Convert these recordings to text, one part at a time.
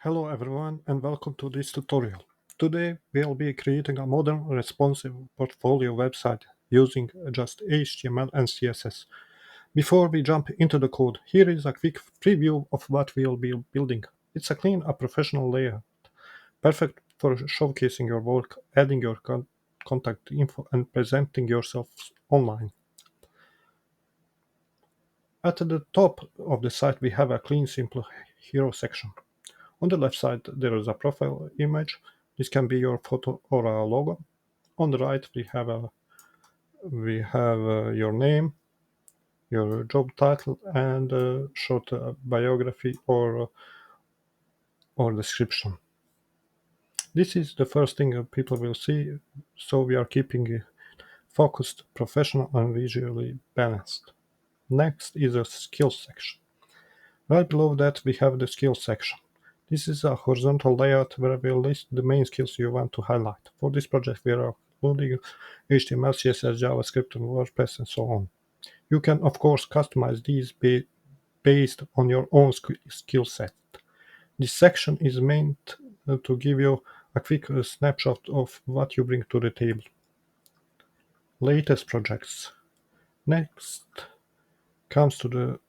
Hello everyone and welcome to this tutorial. Today we'll be creating a modern responsive portfolio website using just HTML and CSS. Before we jump into the code, here is a quick preview of what we'll be building. It's a clean, professional layout, perfect for showcasing your work, adding your contact info and presenting yourself online. At the top of the site we have a clean, simple hero section. On the left side, there is a profile image. This can be your photo or a logo. On the right, we have your name, your job title, and a short biography or description. This is the first thing people will see, so we are keeping it focused, professional, and visually balanced. Next is a skills section. Right below that, we have the skills section. This is a horizontal layout where we'll list the main skills you want to highlight. For this project, we are including HTML, CSS, JavaScript, and WordPress, and so on. You can, of course, customize these based on your own skill set. This section is meant to give you a quick snapshot of what you bring to the table. Latest projects. Next comes to the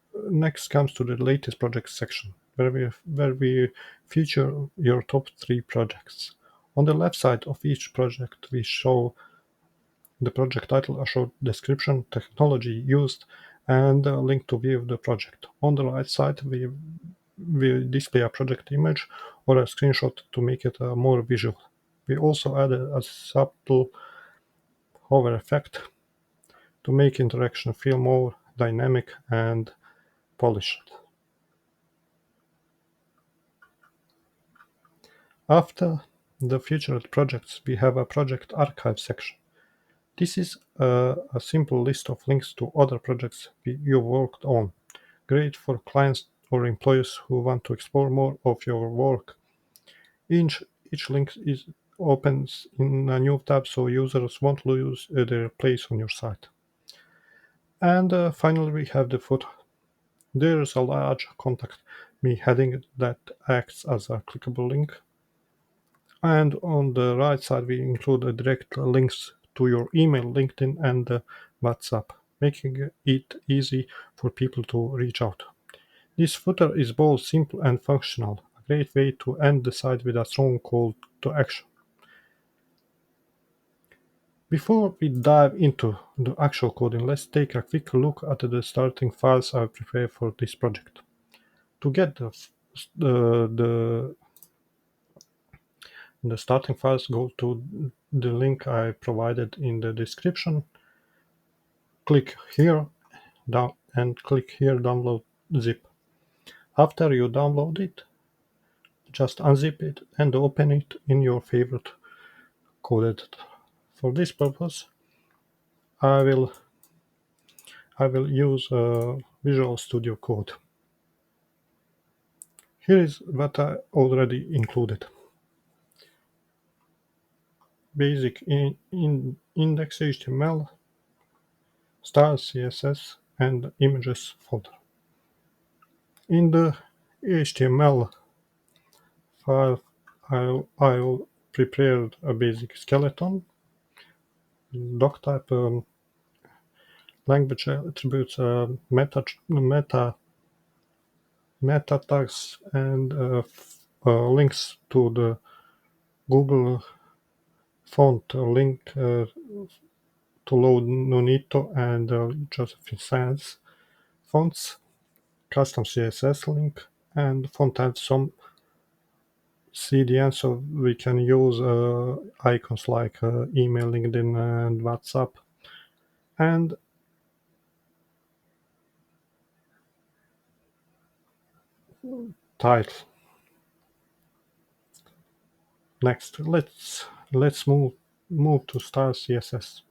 latest projects section, where we feature your top 3 projects. On the left side of each project, we show the project title, a short description, technology used, and a link to view the project. On the right side, we display a project image or a screenshot to make it more visual. We also added a subtle hover effect to make interaction feel more dynamic and polished. After the featured projects, we have a project archive section. This is a simple list of links to other projects you worked on, great for clients or employees who want to explore more of your work. Each link opens in a new tab so users won't lose their place on your site. And finally, we have the footer. There is a large contact me heading that acts as a clickable link. And on the right side, we include direct links to your email, LinkedIn, and WhatsApp, making it easy for people to reach out. This footer is both simple and functional, a great way to end the site with a strong call to action. Before we dive into the actual coding, let's take a quick look at the starting files I prepared for this project. To get the starting files, go to the link I provided in the description. Click here and click here download zip. After you download it, just unzip it and open it in your favorite code editor. For this purpose, I will use Visual Studio Code. Here is what I already included. Basic index HTML, style CSS, and images folder. In the HTML file, I'll prepare a basic skeleton, doc type, language attributes, meta tags, and links to the Google font link to load Nonito and Josephine Sans fonts, custom CSS link, and font type some CDN so we can use icons like email, LinkedIn, and WhatsApp. And title. Next, let's move to style CSS.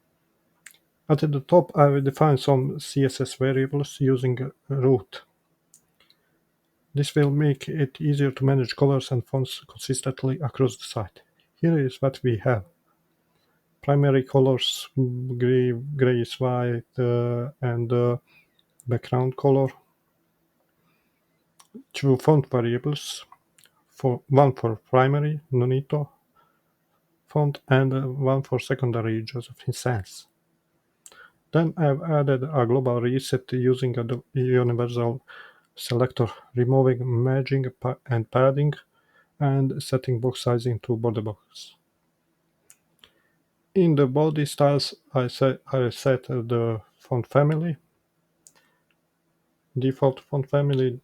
At the top, I will define some CSS variables using root. This will make it easier to manage colors and fonts consistently across the site. Here is what we have. Primary colors, gray is white, and background color. Two font variables, one for primary Nonito font and one for secondary Josephine Sans. Then I've added a global reset using a universal selector, removing merging and padding, and setting box sizing to border box. In the body styles, I set the font family, default font family,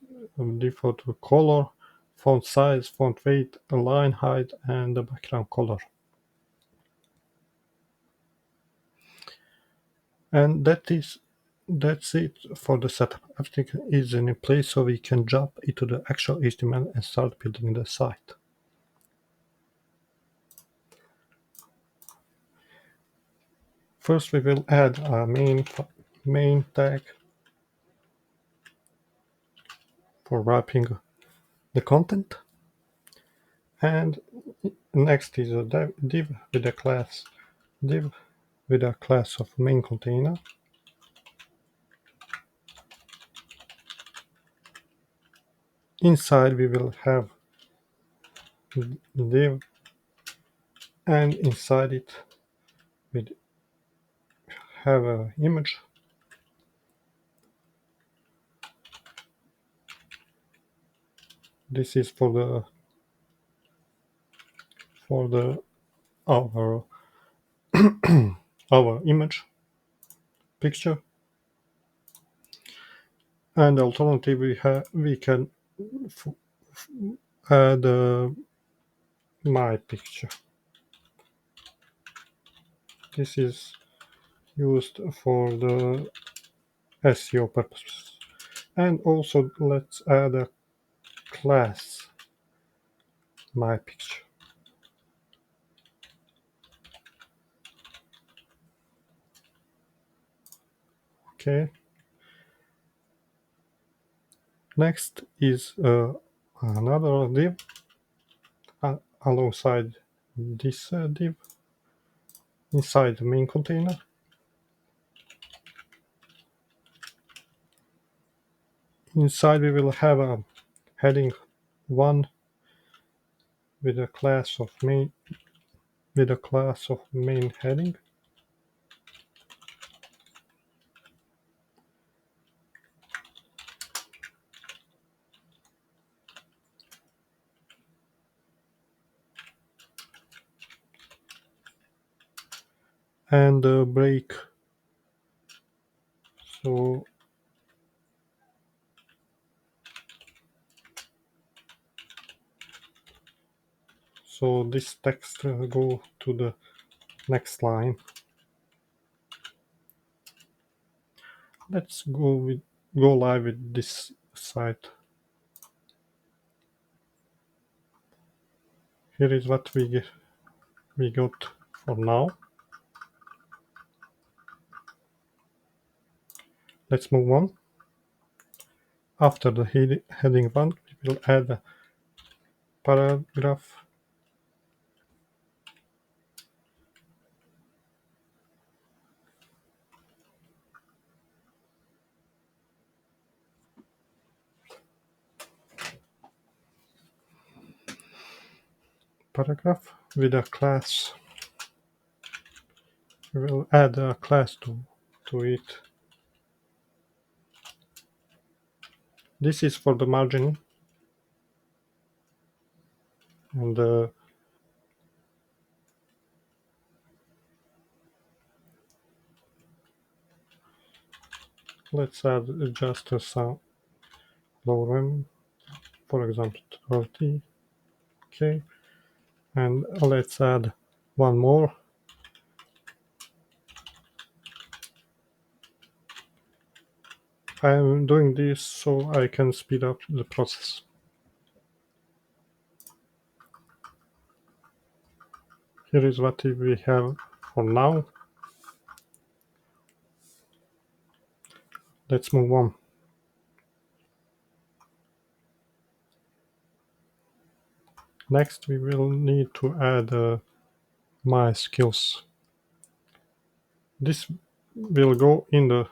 default color, font size, font weight, line height, and the background color. And that's it for the setup. Everything is in place, so we can jump into the actual HTML and start building the site. First, we will add a main tag for wrapping the content, and next is a div with a class of main container. Inside we will have div, and inside it we have an image. This is for our our image picture, and alternative we can add my picture. This is used for the SEO purposes. And also let's add a class my picture. Okay. Next is another div alongside this div inside the main container. Inside we will have a heading 1 with a class of main heading. And a break. So this text go to the next line. Let's go live with this site. Here is what we got for now. Let's move on. After the heading 1, we will add a paragraph. Paragraph with a class. We will add a class to it. This is for the margin, and let's add just some lorem, for example 30. Okay, and let's add one more. I am doing this so I can speed up the process. Here is what we have for now. Let's move on. Next, we will need to add my skills. This will go in the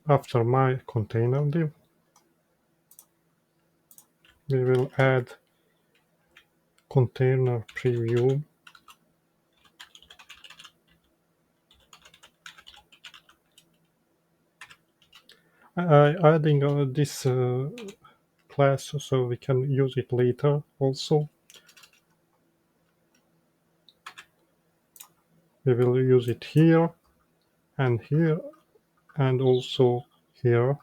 After my container div, we will add container preview. Adding this class so we can use it later also. We will use it here and also here.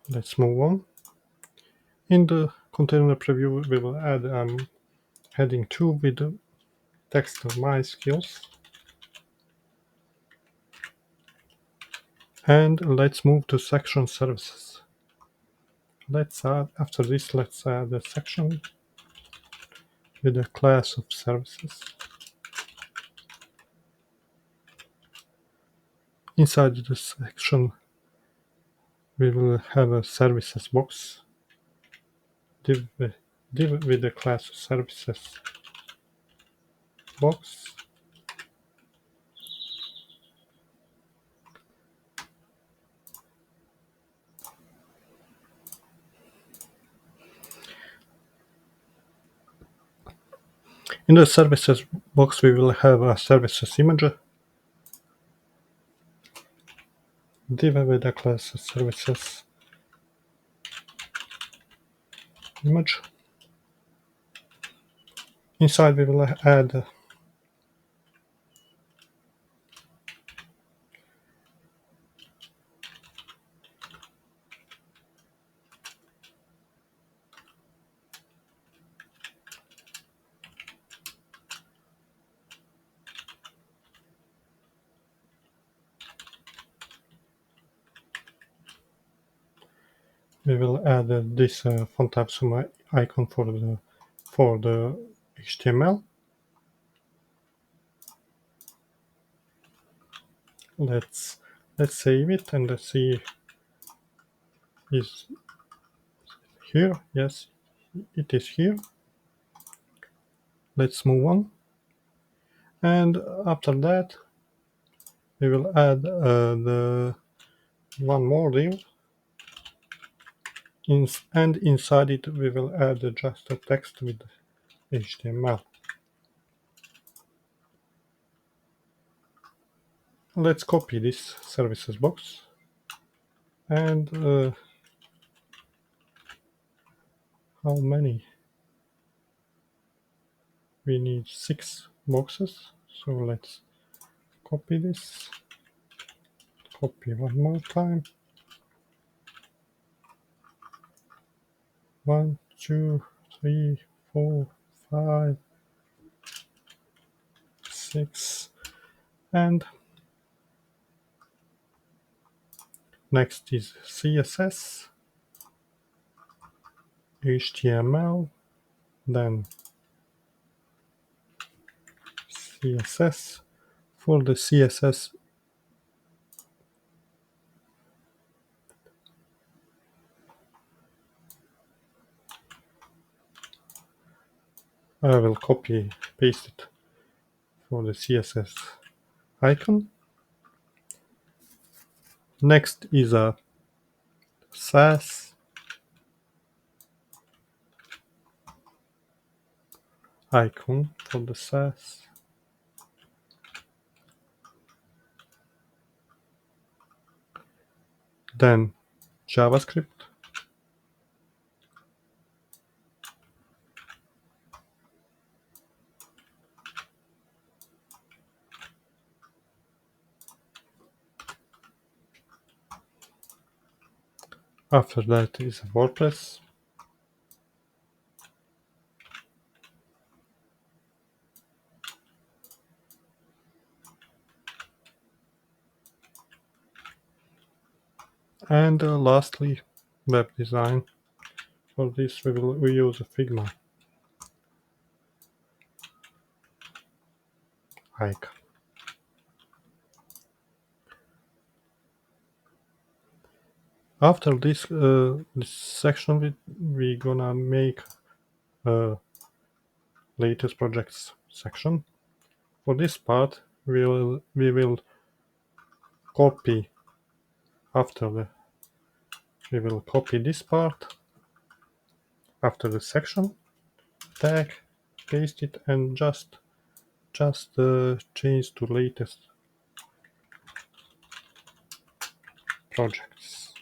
Let's move on. In the container preview, we will add heading 2 with the text of my skills. And let's move to section services. After this, let's add a section with a class of services. Inside the section, we will have a services box, div with the class of services box. In the services box, we will have a services image, div with the class of services image. Inside, we will add this font type sum icon for the HTML. Let's save it and let's see is here. Yes, it is here. Let's move on. And after that, we will add the one more div. And inside it, we will add just a text with HTML. Let's copy this services box and how many? We need 6 boxes. So let's copy this. Copy one more time. 1, 2, 3, 4, 5, 6, and next is CSS, HTML, then CSS. For the CSS, I will copy paste it for the CSS icon. Next is a SAS icon for the SAS. Then JavaScript. After that is WordPress. And lastly, web design. For this, we use a Figma icon. After this section, we gonna make latest projects section. For this part, we will copy after the we will copy this part after the section tag, paste it, and just change to latest projects.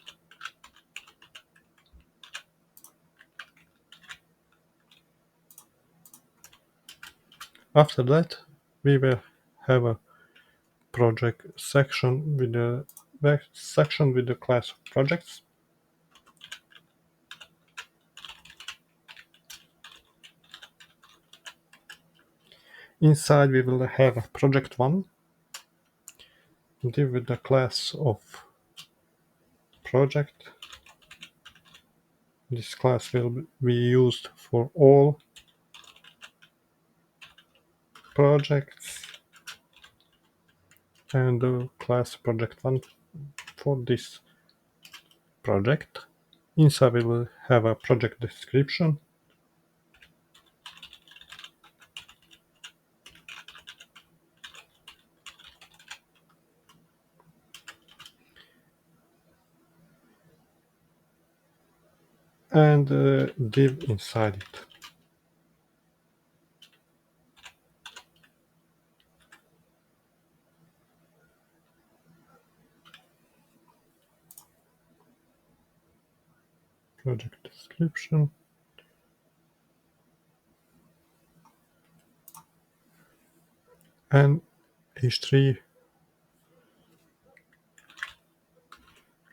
After that, we will have a project section with the class of projects. Inside we will have a project 1 div with the class of project. This class will be used for all projects, and the class project 1 for this project. Inside we will have a project description, and div inside it. Project description, and h3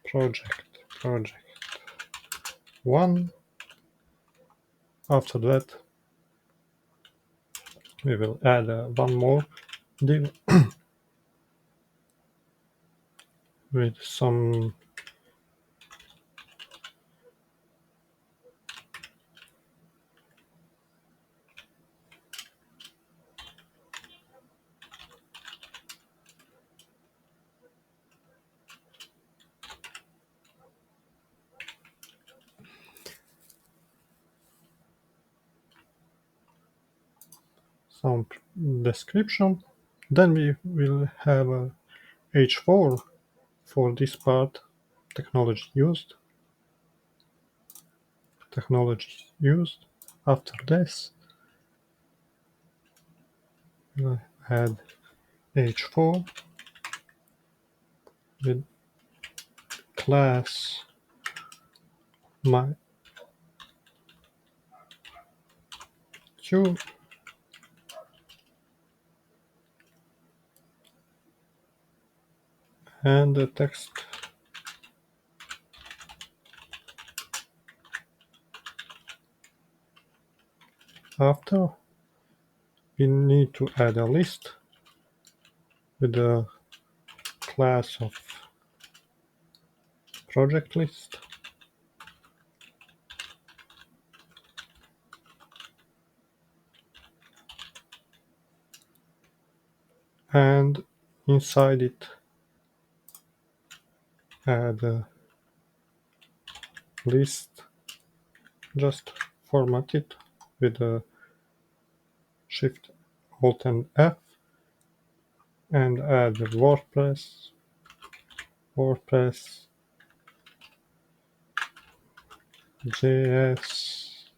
project 1. After that we will add one more div with some description. Then we will have a h4 for this part, technology used. After this we'll add h4 with class my q, and the text after. We need to add a list with the class of project list, and inside it add a list, just format it with a Shift Alt and F, and add WordPress, JS,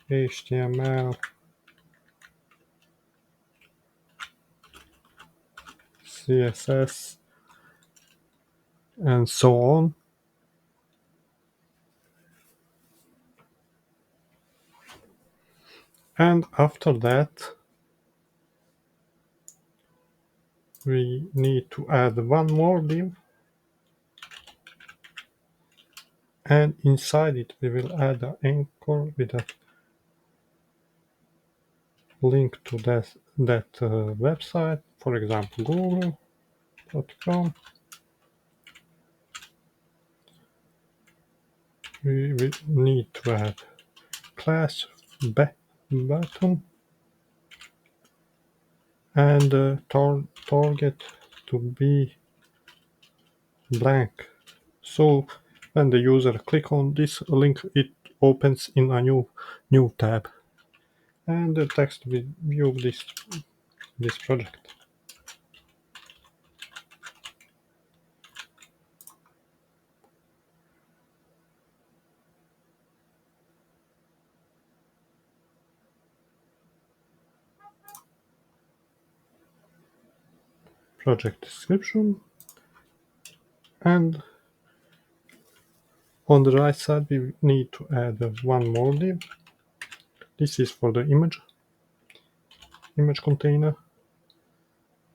HTML, CSS, and so on. And after that we need to add one more div, and inside it we will add an anchor with a link to that website, for example google.com. We will need to add class button and target to be blank, so when the user click on this link it opens in a new tab. and the text will view this project. Project description, and on the right side we need to add one more div. This is for the image container.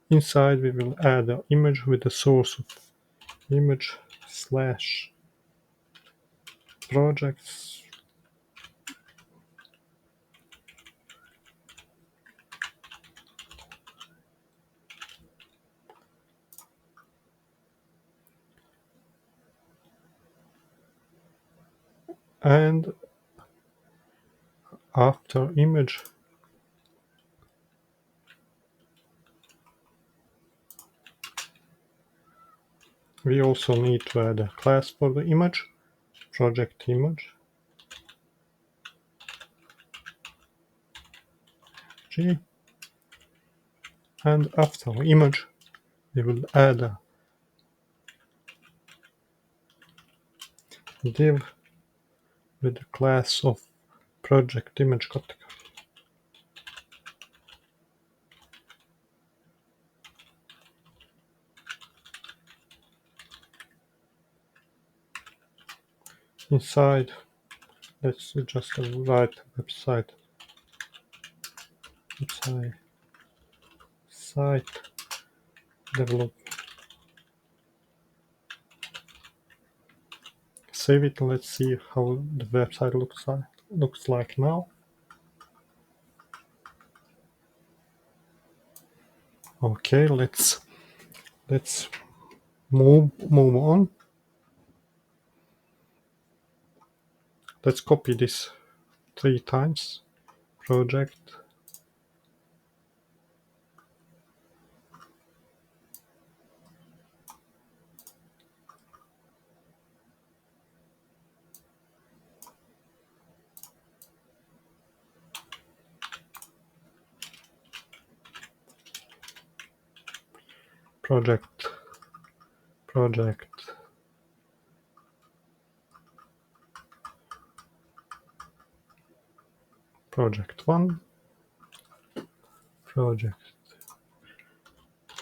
Inside we will add an image with the source of image slash projects, and after image we also need to add a class for the image, project image g, and after image we will add a div with the class of project image category. Inside, let's just write website site develop. Save it. Let's see how the website looks like now. Okay, let's move on. Let's copy this 3 times. Project, project, project, project 1, project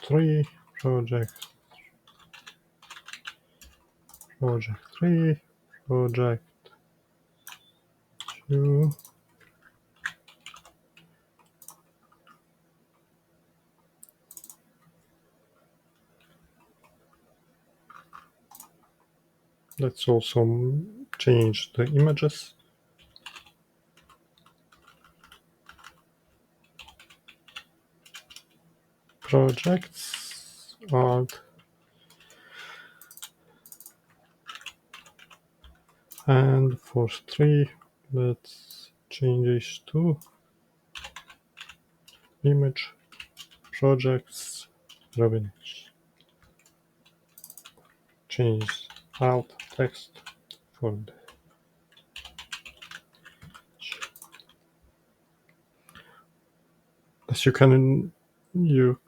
3, project 3, project 2, let's also change the images. Projects, and for 3 let's change this to image projects revenues. Change alt text for the as you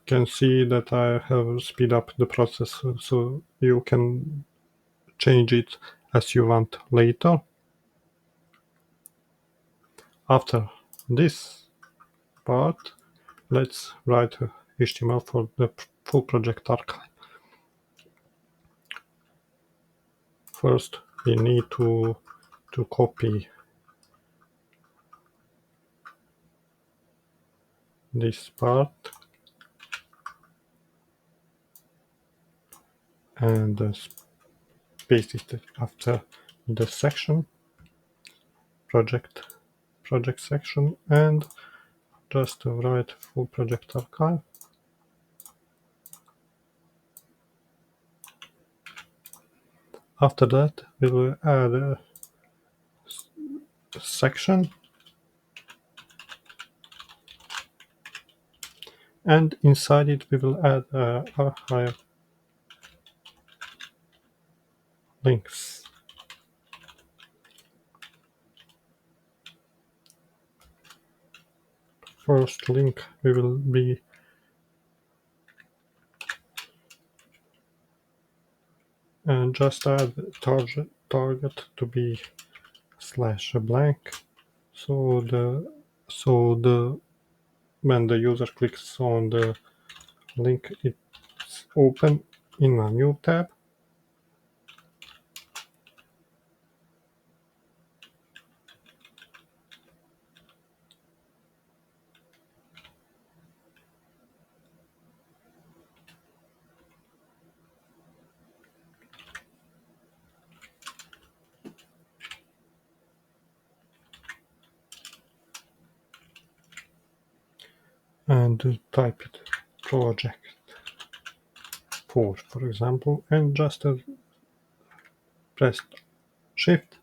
can see that I have speed up the process, so you can change it as you want later. After this part, let's write HTML for the full project archive. First, we need to copy this part and paste it after the section, project section, and just write full project archive. After that, we will add a section, and inside it we will add archive links. first link we will be and just add target to be /blank, so the when the user clicks on the link, it's open in a new tab. And type it project 4, for example, and just press Shift,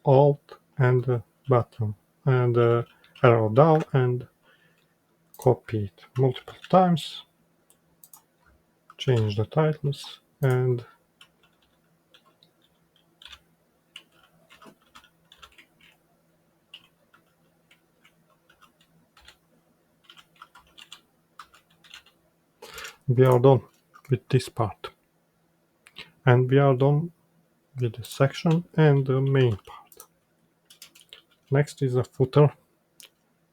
Alt, and button, and arrow down, and copy it multiple times, change the titles, and we are done with this part. And we are done with the section and the main part. Next is a footer.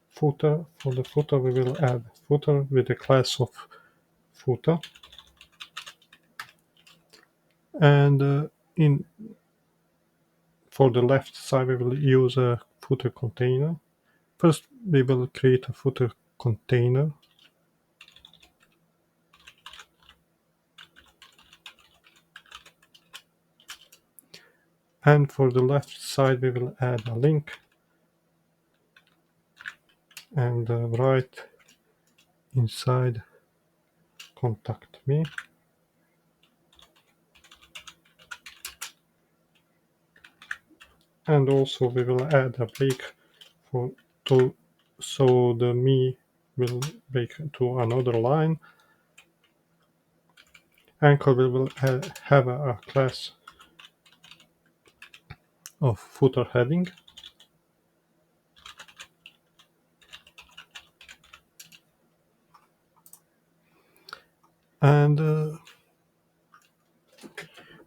For the footer we will add footer with the class of footer, and in for the left side we will use a footer container. First we will create a footer container, and for the left side we will add a link and write inside contact me. And also we will add a break so the me will break to another line. Anchor will have a class of footer heading, and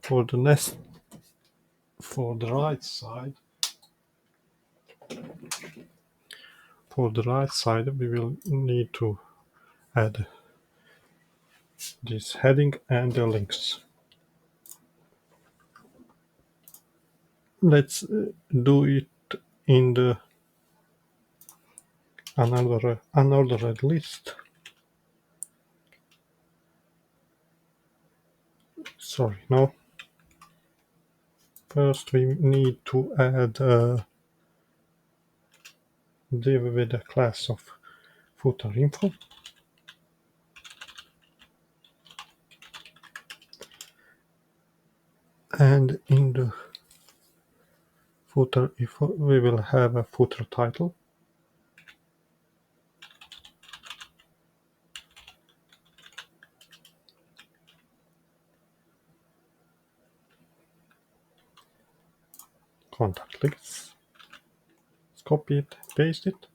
for the next for the right side we will need to add this heading and the links. Let's do it in the another list. Sorry, no. First we need to add a div with a class of footer info, and in the footer info we will have a footer title, contact links. Let's copy it, paste it,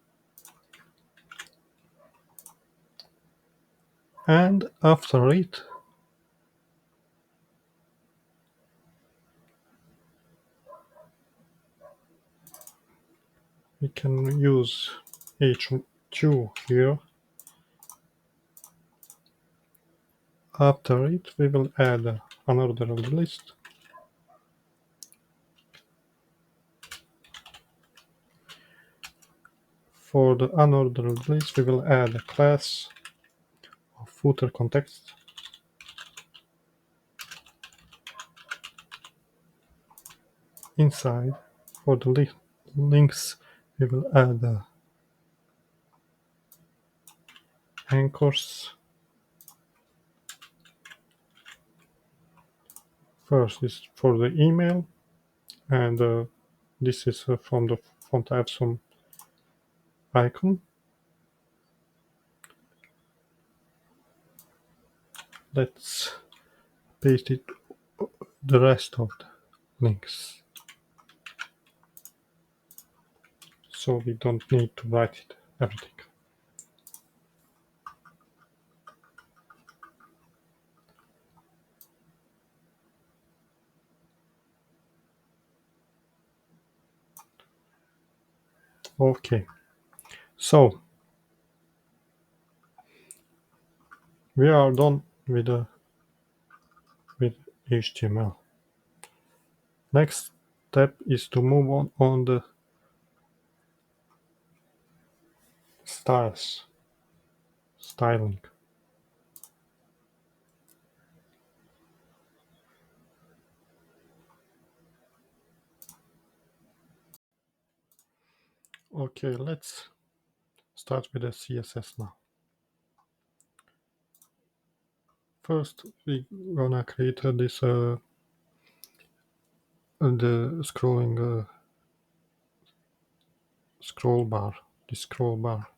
and after it we can use h2 here. After it we will add another list, for the another list we will add a class of footer context, inside for the links we will add anchors. First is for the email, and this is from the font. I have some icon. Let's paste it the rest of the links, so we don't need to write it everything. Okay, so we are done with HTML. Next step is to move on the styling. Okay, let's start with the CSS now. First, we gonna create this the scroll bar. This scroll bar.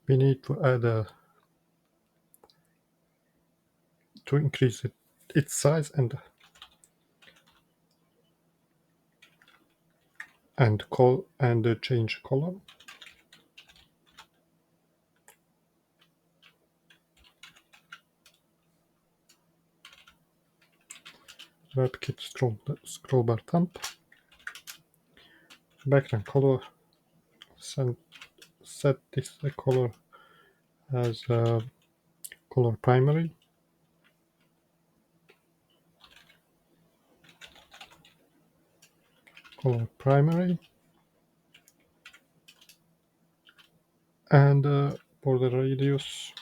We need to add to increase its size and change color. WebKit scroll bar temp. Background color. Set this color as color primary. Color primary. And border radius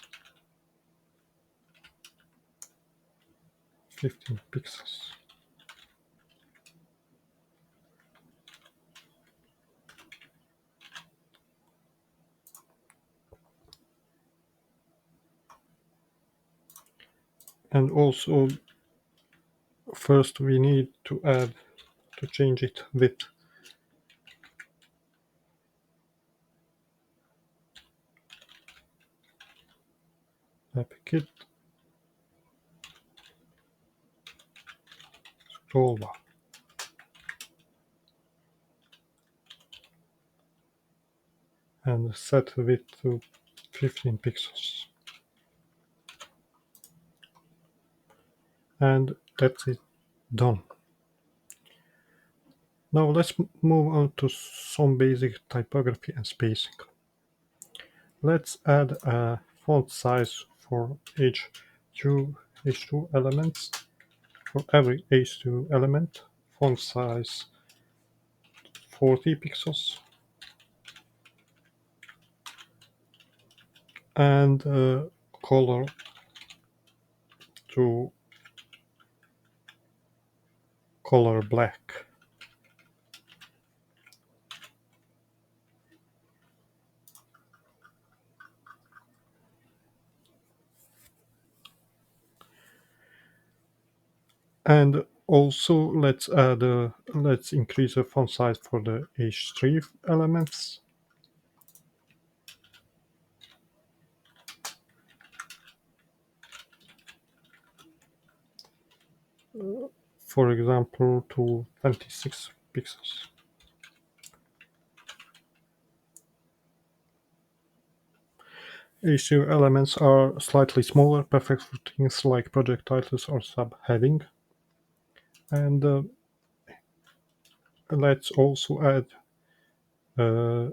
15 pixels. And also first we need to change it width. WebKit scroll bar. And set width to 15 pixels. And that's it, done. Now let's move on to some basic typography and spacing. Let's add a font size for H2 elements. For every H2 element, font size 40 pixels. And color to color black. And also let's increase the font size for the H3 elements. For example, to 26 pixels. H2 elements are slightly smaller, perfect for things like project titles or subheading. And let's also add a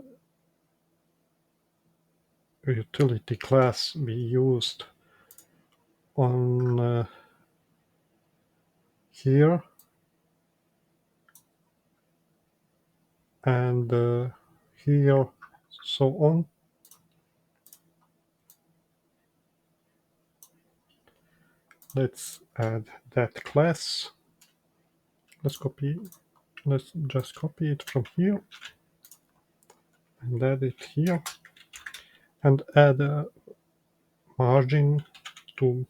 utility class we used on here and here, so on. Let's add that class. Let's just copy it from here and add it here and add a margin to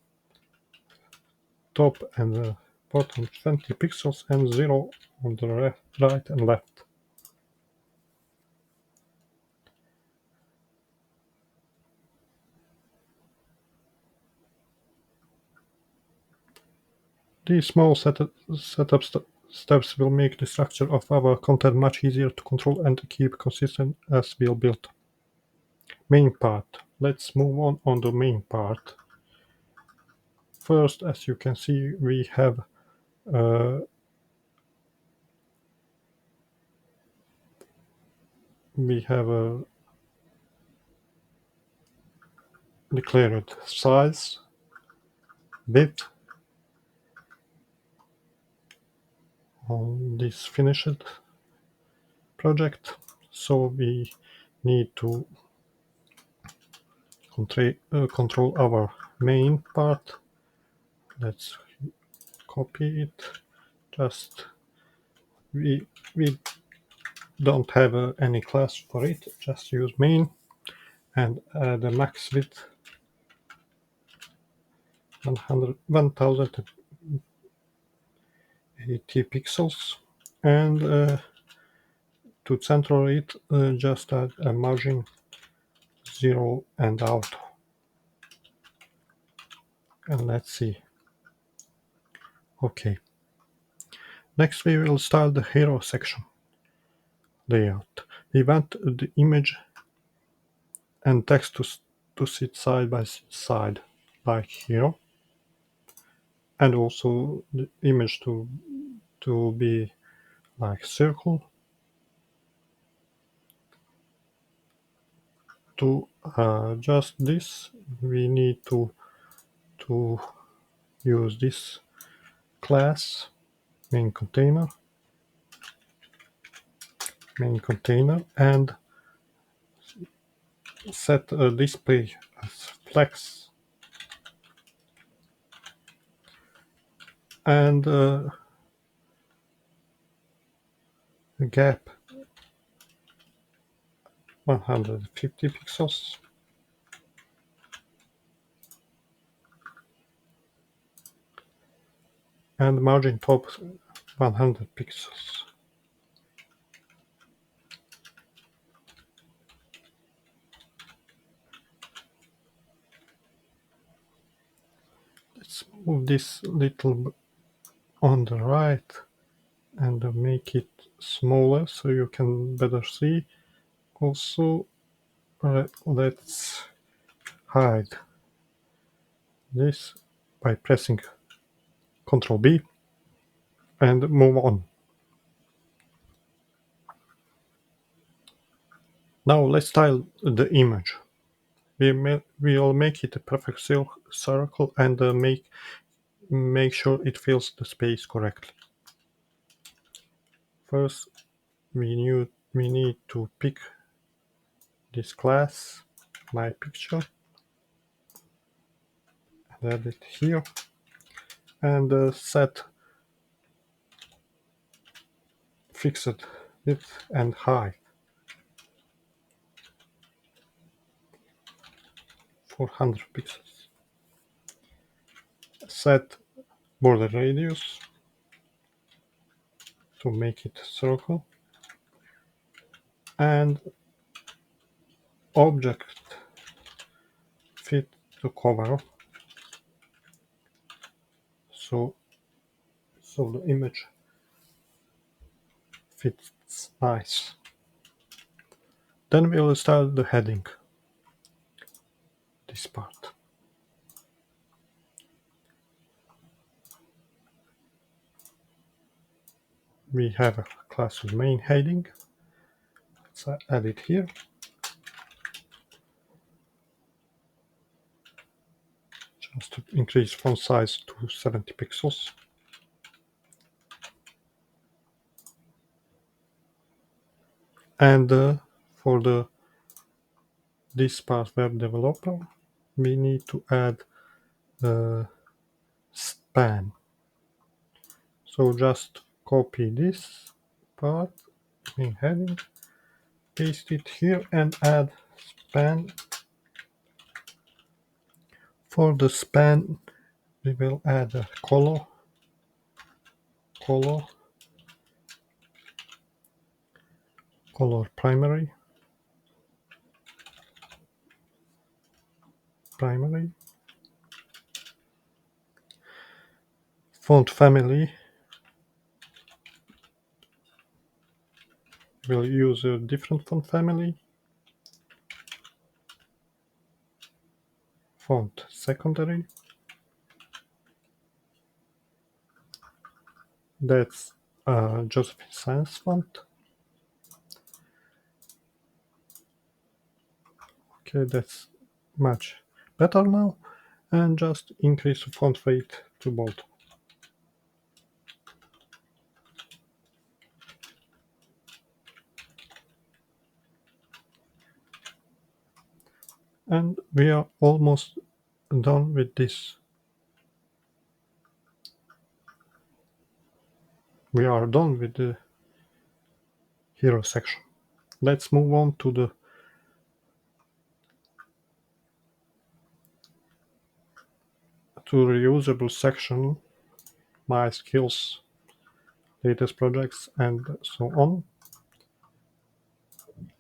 top and bottom 20 pixels and 0 on the right and left. These small setup steps will make the structure of our content much easier to control and keep consistent as we'll build. Main part. Let's move on the main part. First, as you can see, we have we have a declared size, width on this finished project. So we need to control our main part. Let's copy it. Just we don't have any class for it. Just use main and the max width 1080 pixels, and to center it, just add a margin 0 and out, and let's see. Okay. Next we will start the hero section layout. We want the image and text to sit side by side like hero, and also the image to be like circle. To adjust this, we need to use this class main container and set a display as flex and a gap 150 pixels and margin top 100 pixels. Let's move this little on the right and make it smaller so you can better see. Also, let's hide this by pressing Ctrl B and move on. Now let's style the image. We'll make it a perfect circle and make sure it fills the space correctly. First, we need to pick this class, my picture, and add it here, and set fixed width and height 400 pixels. Set border radius to make it circle, and object fit to cover, so the image fits nice. Then we will start the heading, this part. We have a class with main heading. Let's add it here. Just to increase font size to 70 pixels. And for this part web developer, we need to add a span. So just copy this part, main heading, paste it here and add span. For the span, we will add a color primary, font family. We'll use a different font family. Font secondary. That's Josephine Sans font. Okay, that's much better now. And just increase font weight to bold. And we are almost done with this. We are done with the hero section. Let's move on to the reusable section, my skills, latest projects, and so on.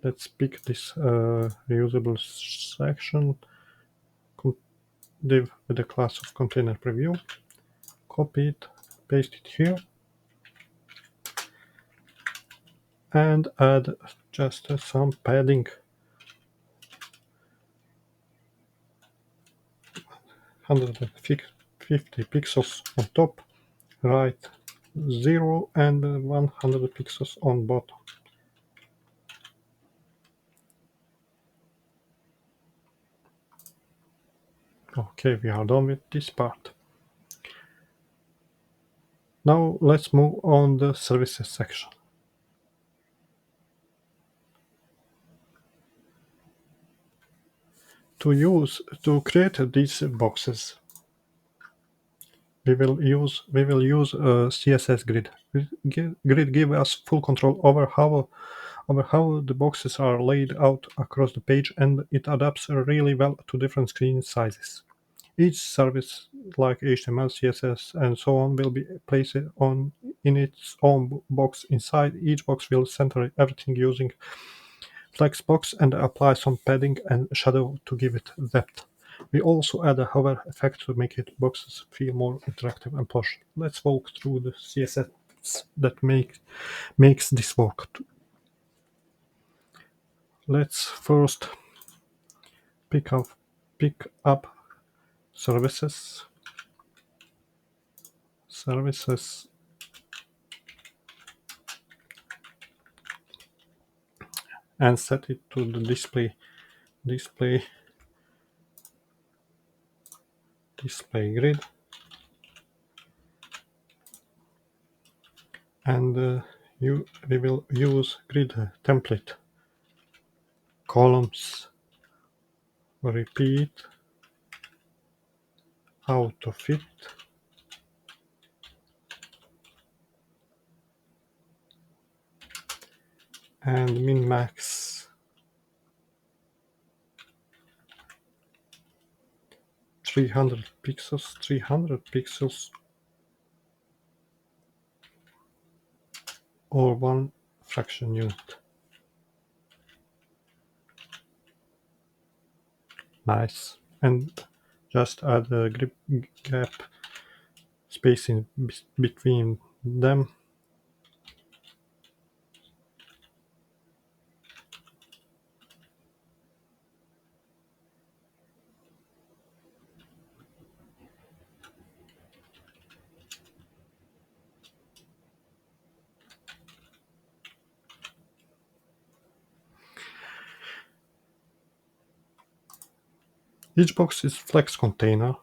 Let's pick this reusable section, div with the class of container preview, copy it, paste it here, and add just some padding, 150 pixels on top, right 0 and 100 pixels on bottom. Okay, we are done with this part. Now let's move on the services section. To create these boxes, we will use a CSS grid. Grid give us full control over how the boxes are laid out across the page, and it adapts really well to different screen sizes. Each service, like HTML, CSS, and so on, will be placed in its own box. Inside each box will center everything using Flexbox and apply some padding and shadow to give it depth. We also add a hover effect to make it boxes feel more interactive and plush. Let's walk through the CSS that makes this work. Let's first pick up services and set it to the display grid, and we will use grid template columns repeat auto fit and min max 300 pixels or one fraction unit. Nice. And just add a gap spacing between them. Each box is flex container,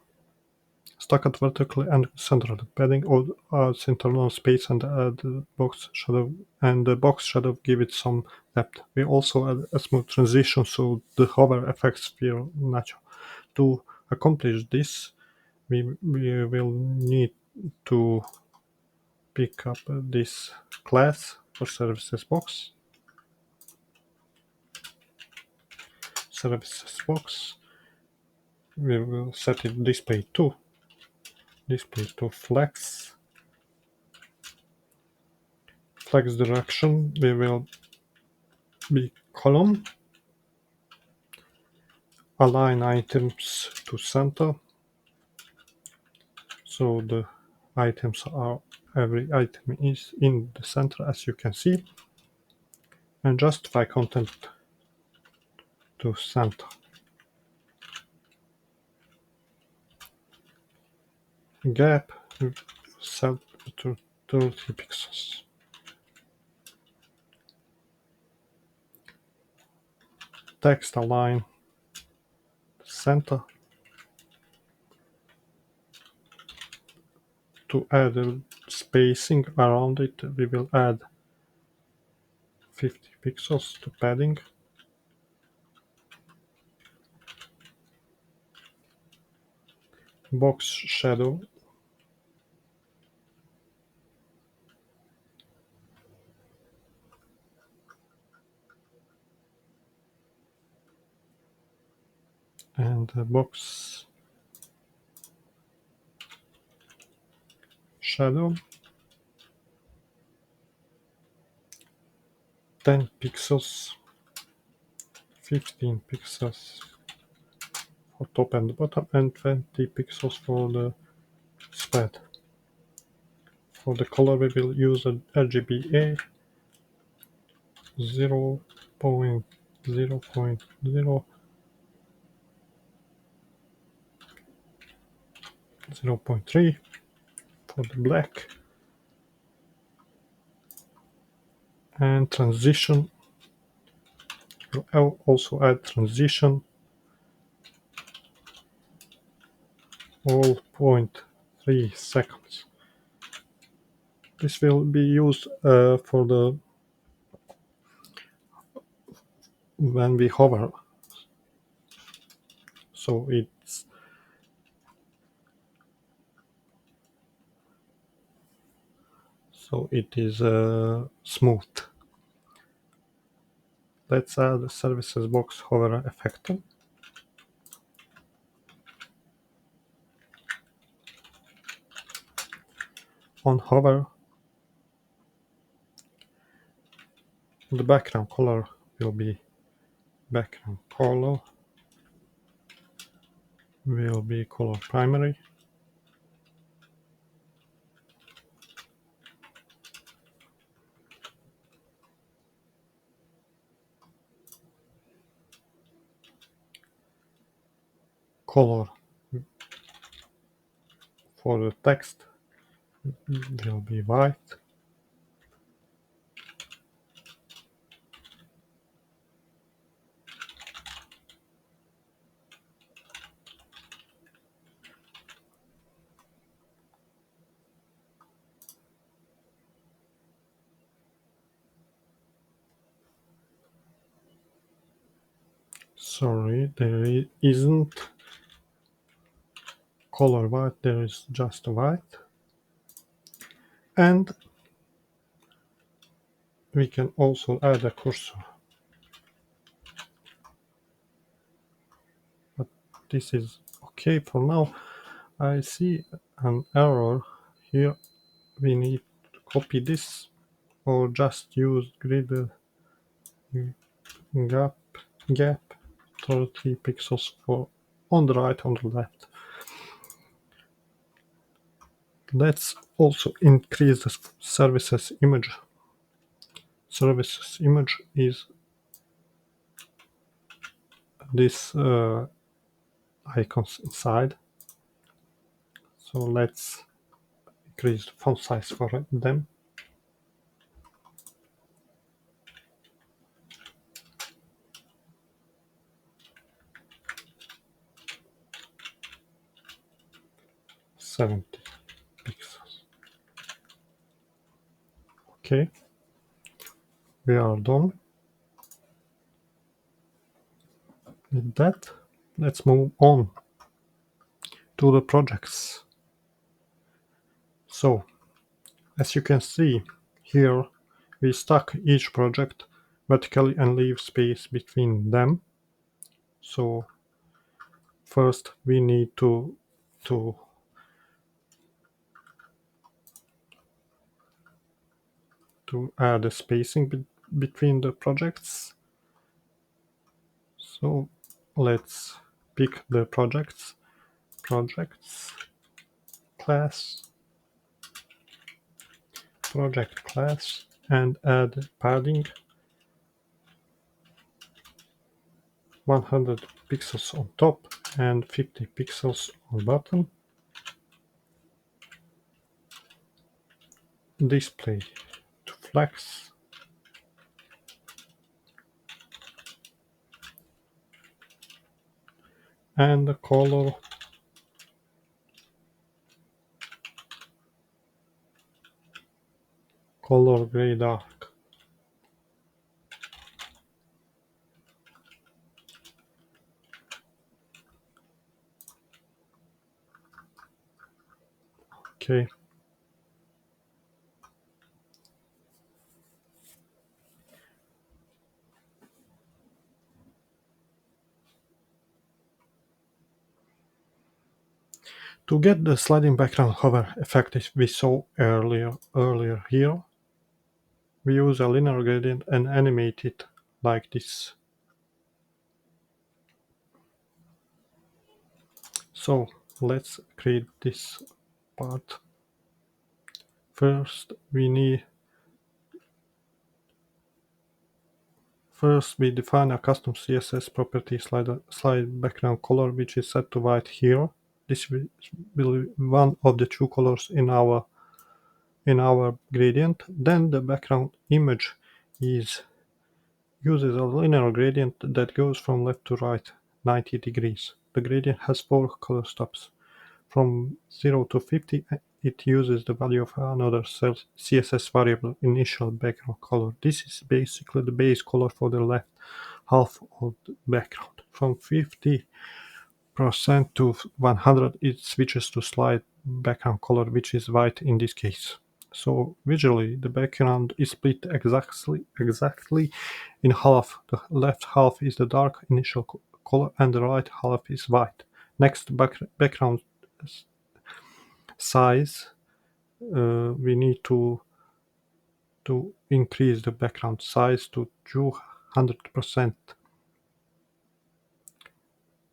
stacked vertically and centered, padding or adds internal space and add box shadow, and the box shadow give it some depth. We also add a smooth transition so the hover effects feel natural. To accomplish this, we will need to pick up this class for services box. We will set it display to flex direction. We will be column, align items to center, so the every item is in the center, as you can see, and justify content to center. Gap set to 30 pixels. Text align center. To add spacing around it, we will add 50 pixels to padding. Box shadow. And box shadow. 10 pixels, 15 pixels for top and bottom, and 20 pixels for the spread. For the color, we will use a RGBA 0.0.0, 0.3 for the black, and transition. We'll also add transition all 0.3 seconds. This will be used for the when we hover, so it is smooth. Let's add the services box hover effect. On hover, the background color will be color primary. Color for the text will be white. Sorry, there isn't color white, there is just white. And we can also add a cursor. But this is okay for now. I see an error here. We need to copy this or just use grid gap 30 pixels for on the right, on the left. Let's also increase the services image. Services image is this icons inside. So let's increase the font size for them. .70 pixels. Okay, we are done with that. Let's move on to the projects. So, as you can see here, we stack each project vertically and leave space between them. So first we need to add a spacing between the projects. So let's pick the projects class, project class, and add padding 100 pixels on top and 50 pixels on bottom. Display to flex, and the color gray dark. Okay. To get the sliding background hover effect we saw earlier here, we use a linear gradient and animate it like this. So let's create this part. First we define a custom CSS property slide background color, which is set to white here. This will be one of the two colors in our gradient. Then the background image uses a linear gradient that goes from left to right 90 degrees. The gradient has 4 color stops. From 0 to 50, it uses the value of another CSS variable, initial background color. This is basically the base color for the left half of the background. From 50% to 100, it switches to slide background color, which is white in this case. So visually, the background is split exactly in half. The left half is the dark initial color, and the right half is white. Next, background size. We need to increase the background size to 200%.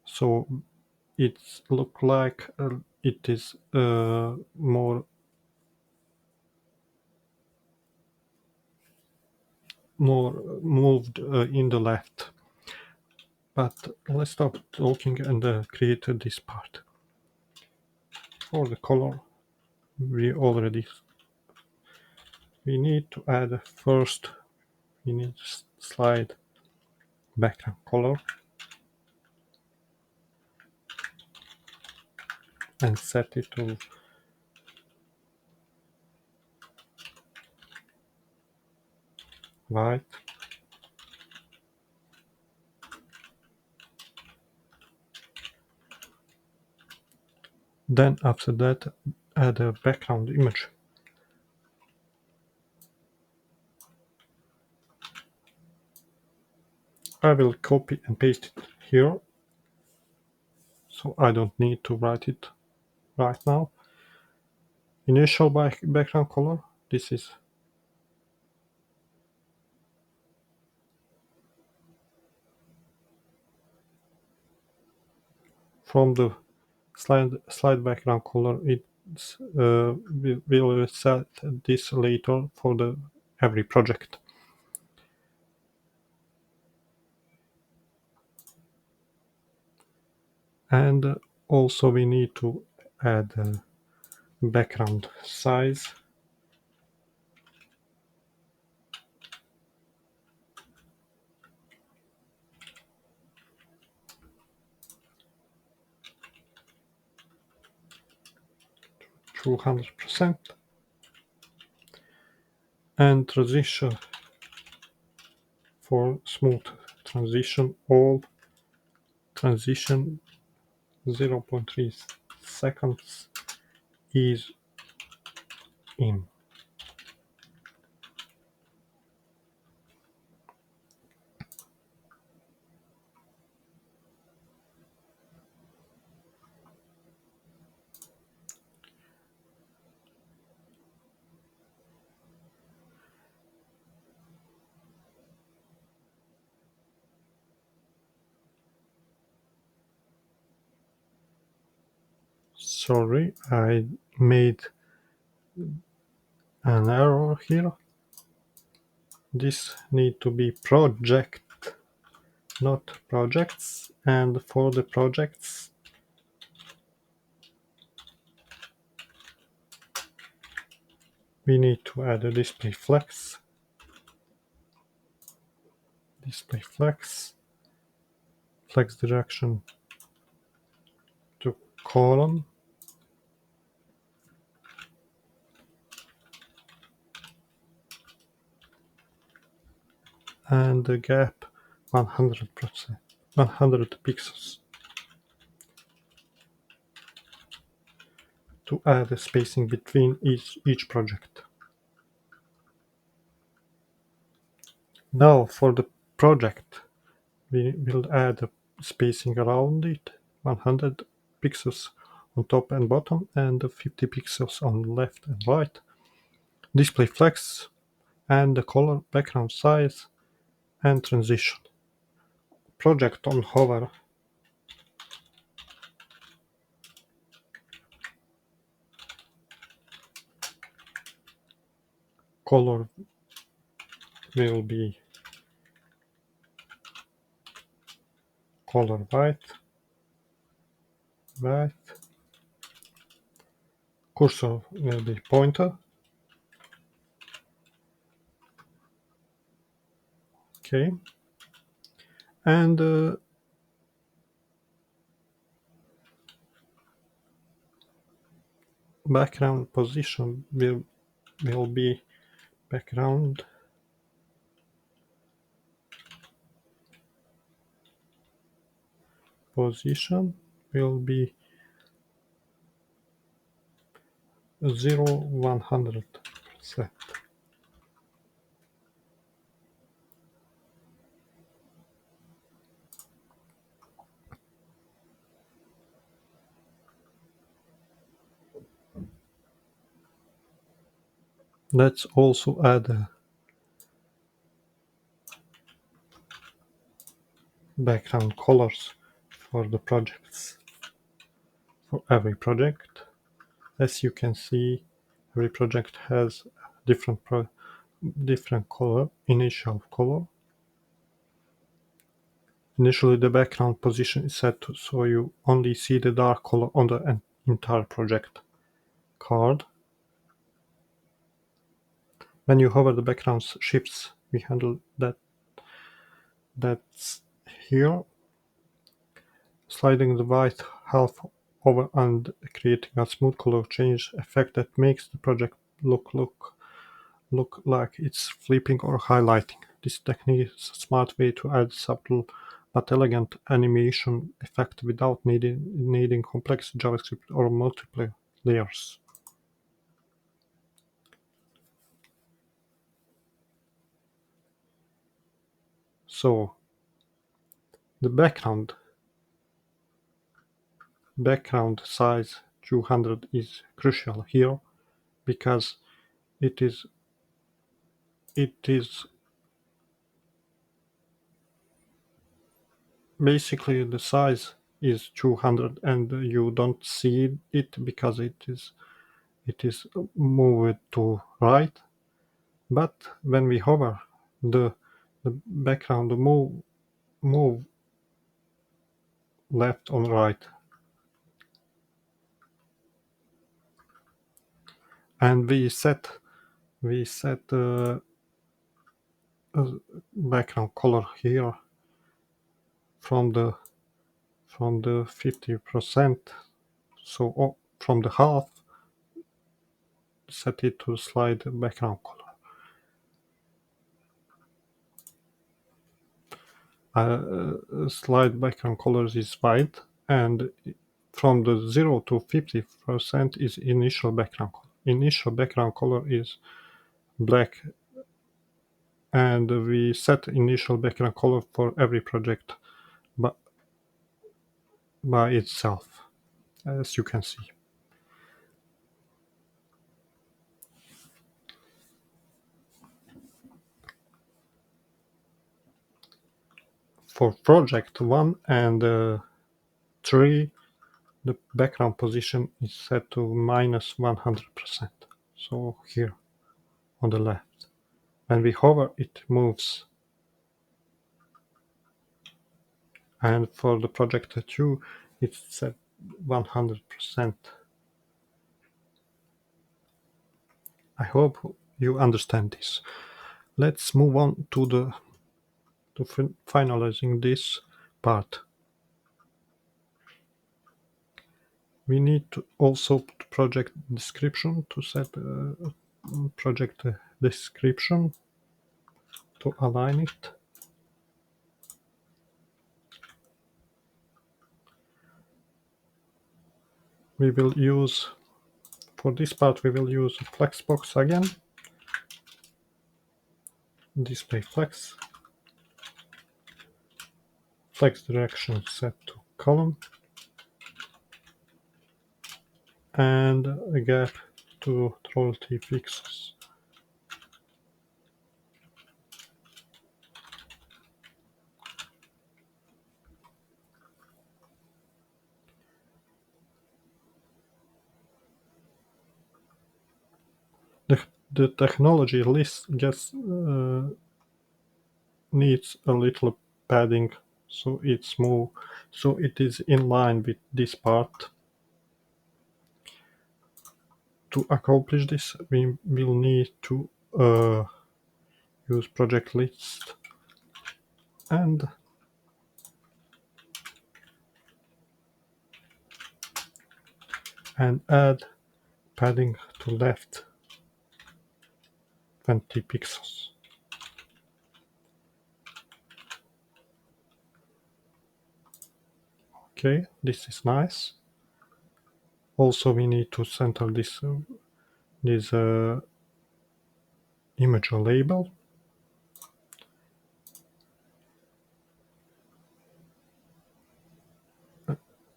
So it look like it is more moved in the left. But let's stop talking and create this part. For the color, we need to add first. We need slide background color and set it to white. Then after that, add a background image. I will copy and paste it here, so I don't need to write it right now. Initial background color, this is from the slide background color. It's we will set this later for the every project. And also we need to add background size. To 200%. And transition for smooth transition, all transition 0.3 seconds is in. Sorry, I made an error here. This need to be project, not projects. And for the projects, we need to add a display flex, flex direction colon, and the gap 100%, 100 pixels to add a spacing between each project. Now for the project, we will add a spacing around it, 100 pixels on top and bottom, and 50 pixels on left and right. Display flex, and the color, background size, and transition. Project on hover. Color will be color white. Cursor will be pointer. Okay. And background position will be background position will be 100%. Let's also add background colors for the projects. For every project, as you can see, every project has different color, initial color. Initially, the background position is set so you only see the dark color on the entire project card. When you hover, the background shifts. We handle that's here. Sliding the white half over and creating a smooth color change effect that makes the project look like it's flipping or highlighting. This technique is a smart way to add subtle but elegant animation effect without needing complex JavaScript or multiple layers. So the background size 200 is crucial here because it is basically the size is 200 and you don't see it because it is moved to right, but when we hover, the background move left or right, and we set background color here from the 50%, so from the half set it to slide background color. Slide background colors is white, and from the 0 to 50% is initial background color. Initial background color is black, and we set initial background color for every project by itself, as you can see. For project 1 and 3, the background position is set to -100%. So here on the left. When we hover, it moves. And for the project 2, it's set 100%. I hope you understand this. Let's move on to finalizing this part. We need to also put project description to set project description to align it. We will use, for this part, we will use flexbox again. Display flex. Flex direction set to column. And a gap to royalty pixels. The technology list needs a little padding so it's smooth, so it is in line with this part. To accomplish this, we will need to use project list and add padding to left 20 pixels. Okay, this is nice. Also, we need to center this image label.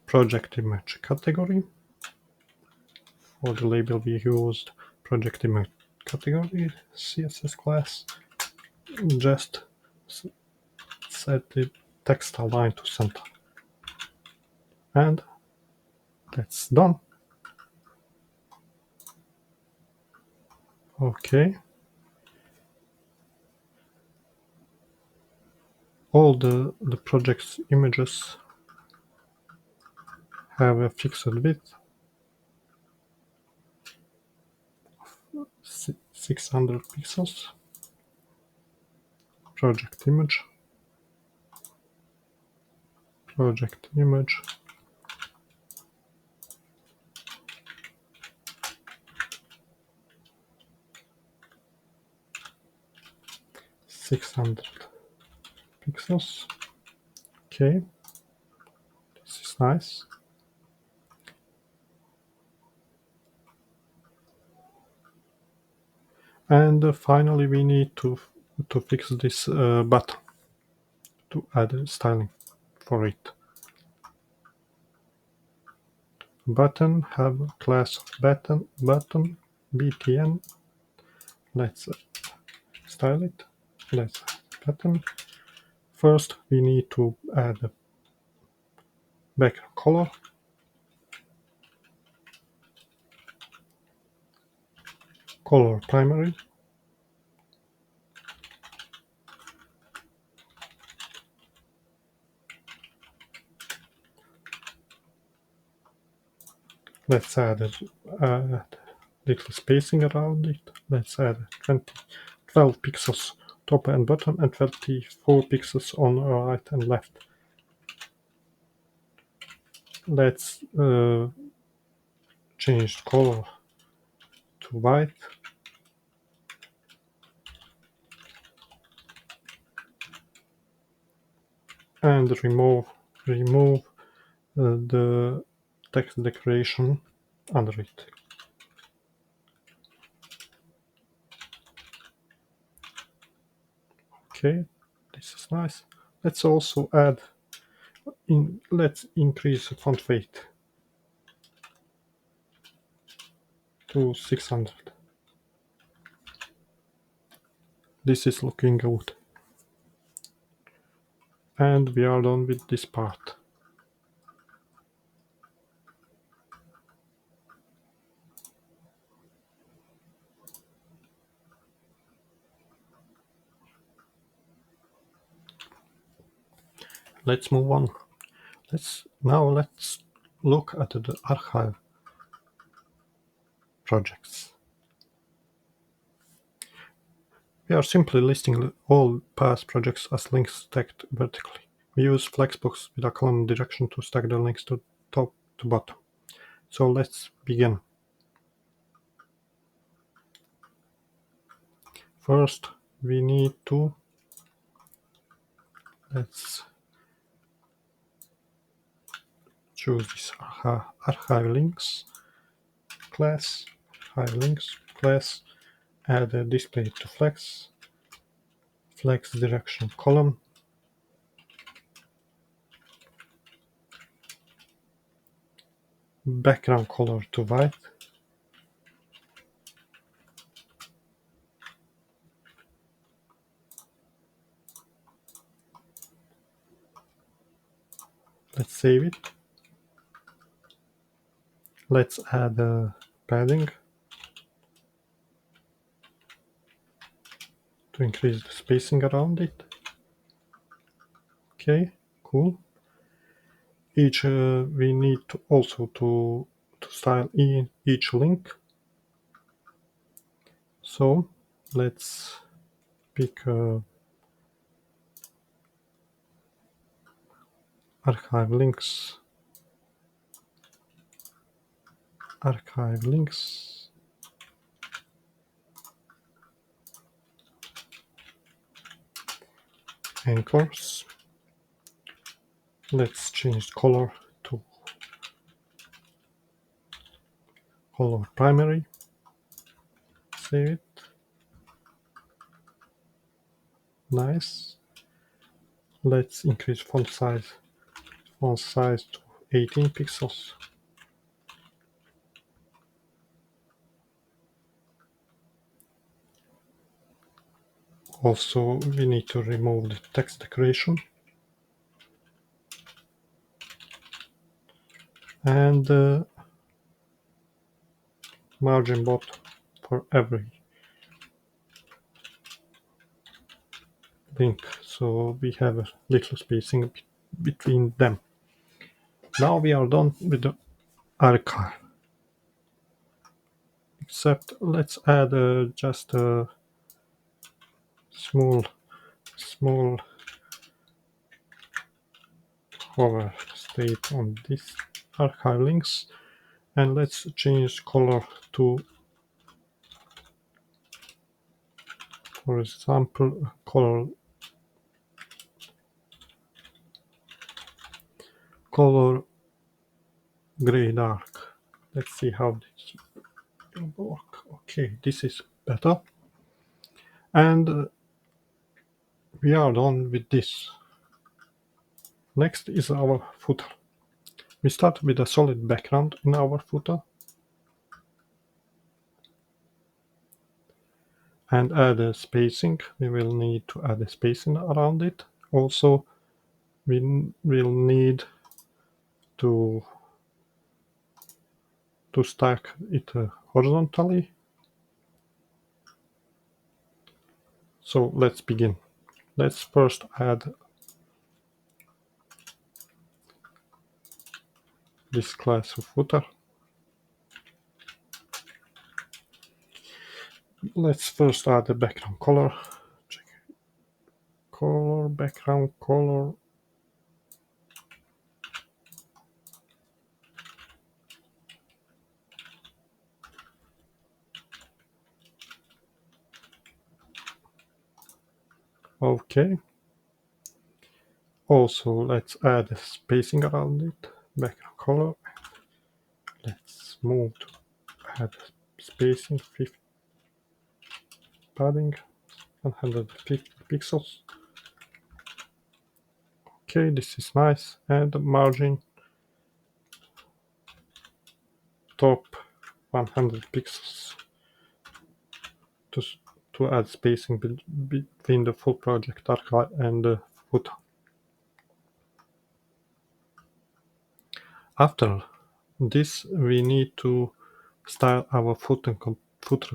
Project image category. For the label we used project image category CSS class. Just set the text align to center. And that's done. Okay. All the project's images have a fixed width 600 pixels. Project image 600 pixels. Okay, this is nice. And finally, we need to fix this button, to add styling for it. Button have class of button btn. Let's style it. Let's button. First, we need to add a background color. Color primary. Let's add a little spacing around it. Let's add 12 pixels top and bottom and 24 pixels on right and left. Let's change color to white. And remove the text decoration under it. Okay, this is nice. Let's also add let's increase the font weight to 600. This is looking good. And we are done with this part. Let's move on. Let's look at the archive projects. We are simply listing all past projects as links stacked vertically. We use flexbox with a column direction to stack the links to top to bottom. So let's begin. First, we need to let's choose this archive links class. Archive links class. Add a display to flex direction column. Background color to white. Let's save it. Let's add a padding to increase the spacing around it. Okay, cool. We need to also to style in each link. So let's pick archive links anchors. Let's change color to color primary. Save it. Nice. Let's increase font size to 18 pixels. Also, we need to remove the text decoration and margin bot for every link, so we have a little spacing between them. Now we are done with the archive. Except let's add just a small hover state on this archive links, and let's change color to, for example, color gray dark. Let's see how this will work. Okay, this is better, and we are done with this. Next is our footer. We start with a solid background in our footer and add a spacing. We will need to add a spacing around it. Also, we will need to stack it horizontally. So let's begin. Let's first add this class of footer. Let's first add the background color. Check color, background color. Okay. Also, let's add a spacing around it. Background color. Let's move to add spacing 50 padding 150 pixels. Okay, this is nice. And margin top 100 pixels to add spacing between the full project archive and the footer. After this, we need to style our footer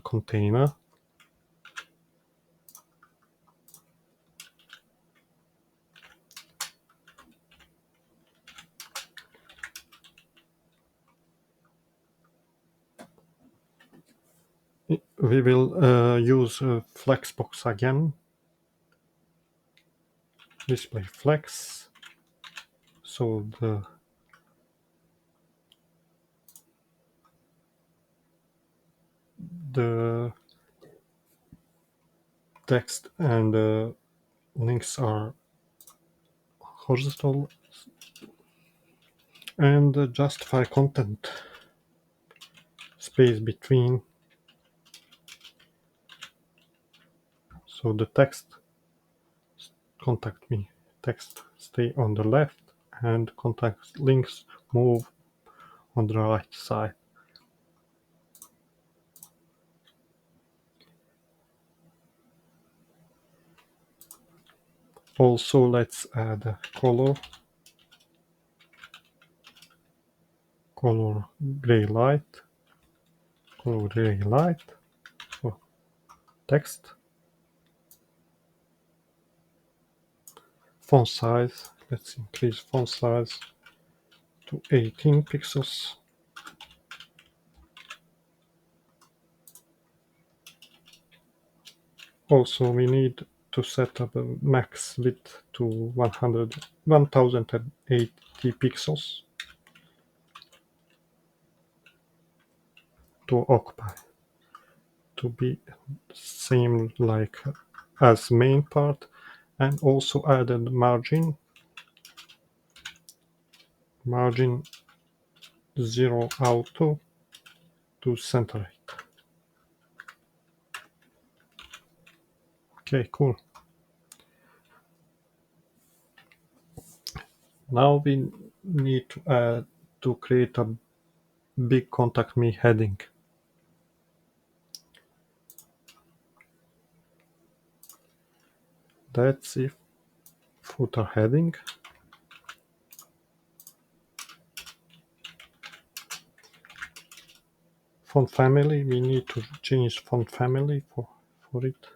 container. We will use Flexbox again. Display flex. So the the text and links are horizontal, and justify content space between, so the contact me text stay on the left and contact links move on the right side. Also, let's add a color gray light for text. Font size, let's increase font size to 18 pixels. Also, we need to set up a max width to 1080 pixels to occupy, to be same like as main part, and also added margin 0 auto to center it. Okay, cool. Now we need to create a big contact me heading. That's it. Footer heading. Font family, we need to change font family for it.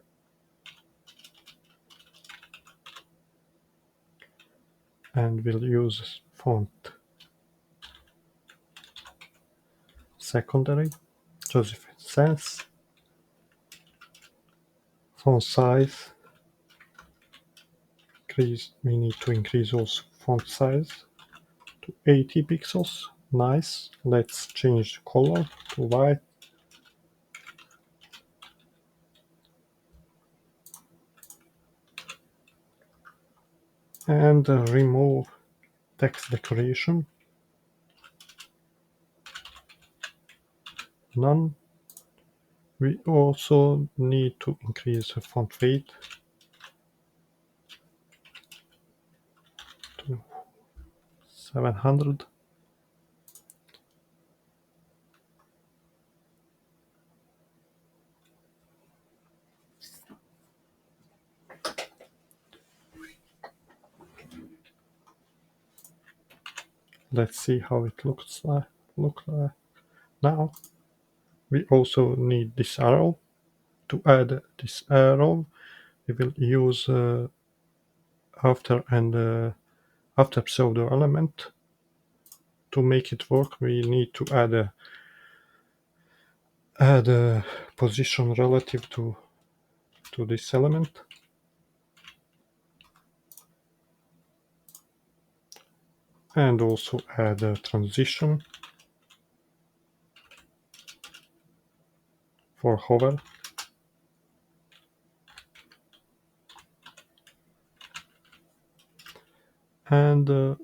And we'll use font secondary, Joseph Sans. Font size, we need to increase also font size to 80 pixels. Nice. Let's change the color to white. And remove text decoration. None. We also need to increase the font weight to 700. Let's see how it looks like. Now. We also need this arrow. To add this arrow, we will use after pseudo element. To make it work, we need to add a position relative to this element. And also add a transition for hover. And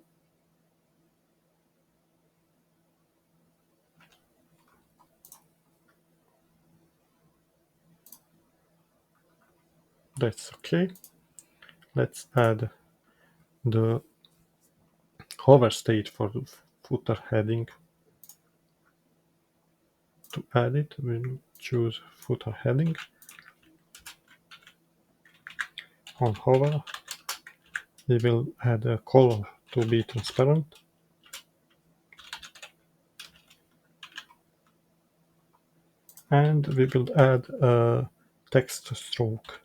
that's okay. Let's add the hover state for the footer heading. To add it, we'll choose footer heading. On hover, we will add a color to be transparent. And we will add a text stroke.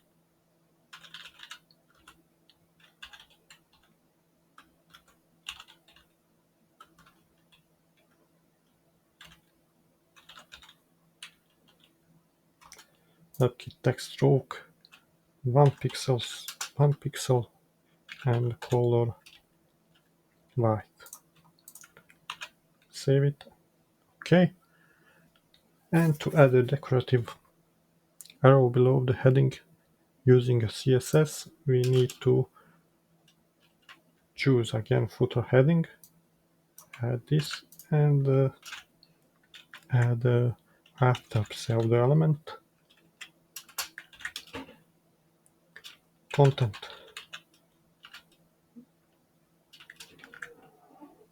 Okay, text stroke 1 pixel and color white. Save it. Okay. And to add a decorative arrow below the heading using a CSS, we need to choose again footer heading, add this, and add after pseudo element content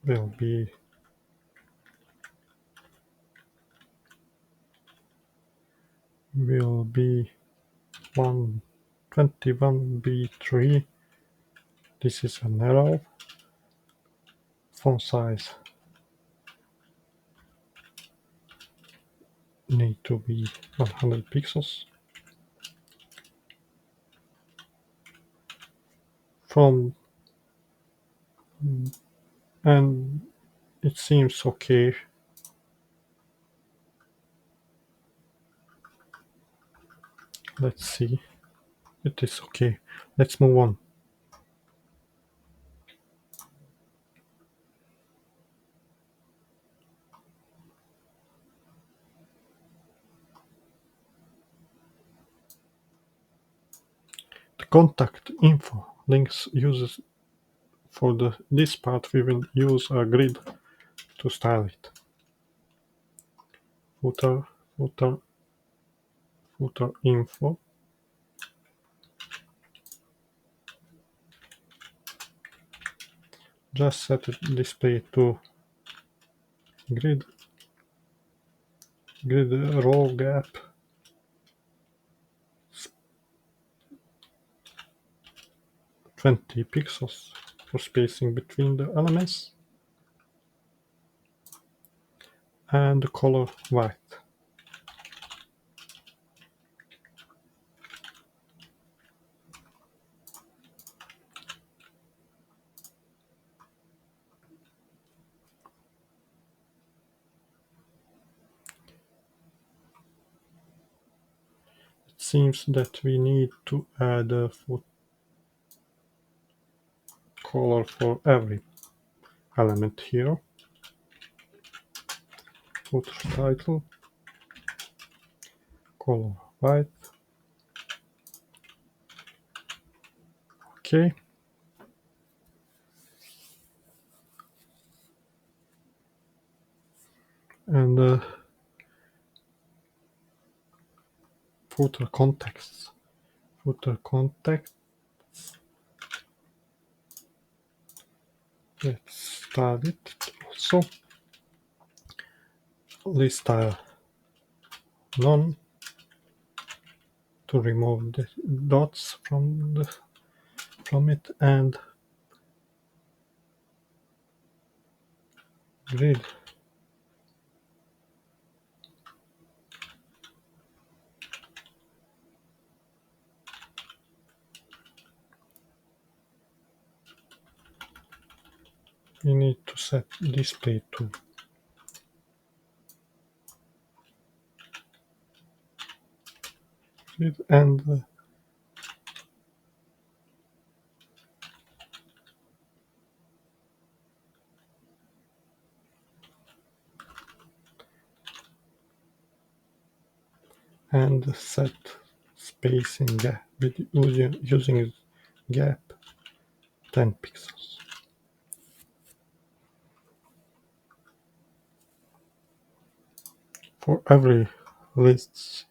will be will be 121b3. This is an arrow. Font size need to be 100 pixels. From and it seems okay. Let's see. It is okay. Let's move on. The contact info links uses for this part we will use a grid to style it. Footer, footer, footer info. Just set the display to grid row gap 20 pixels for spacing between the elements, and the color white. It seems that we need to add a foot color for every element here. Footer title, color white. Okay. And footer context. Footer context. Let's start it also. List style none to remove the dots from it, and grid we need to set display to grid, and set spacing gap using gap 10 pixels. For every list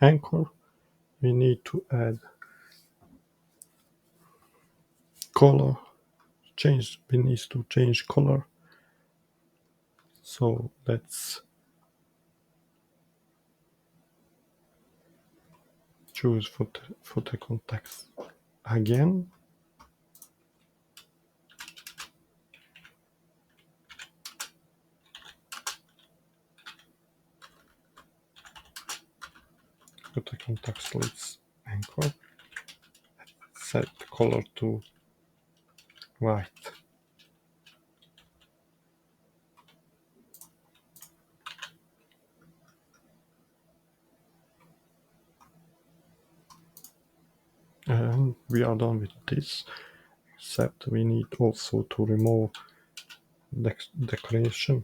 anchor, we need to add color. We need to change color. So let's choose footer context again. Footer context list anchor. Set color to white. And we are done with this, except we need also to remove text decoration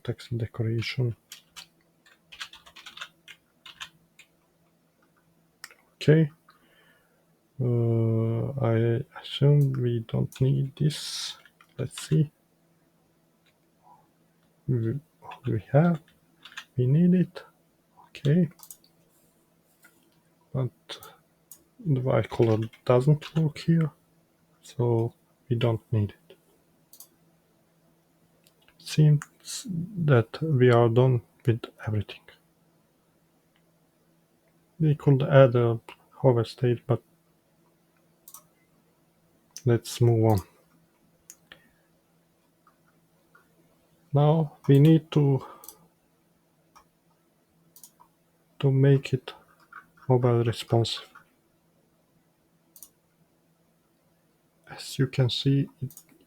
Okay. I assume we don't need this. Let's see. We, we have. We need it. Okay. But the white color doesn't work here, so we don't need it. Seems that we are done with everything. We could add a hover state, but let's move on. Now we need to make it mobile responsive. As you can see,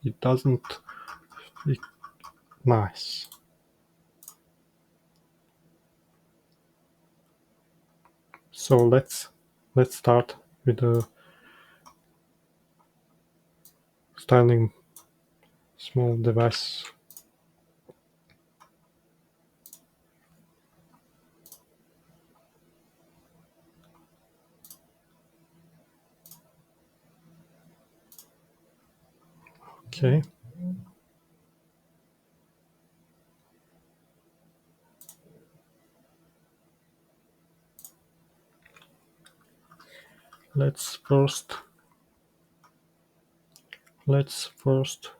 it doesn't look nice. So let's start with the styling small device. Okay. Let's first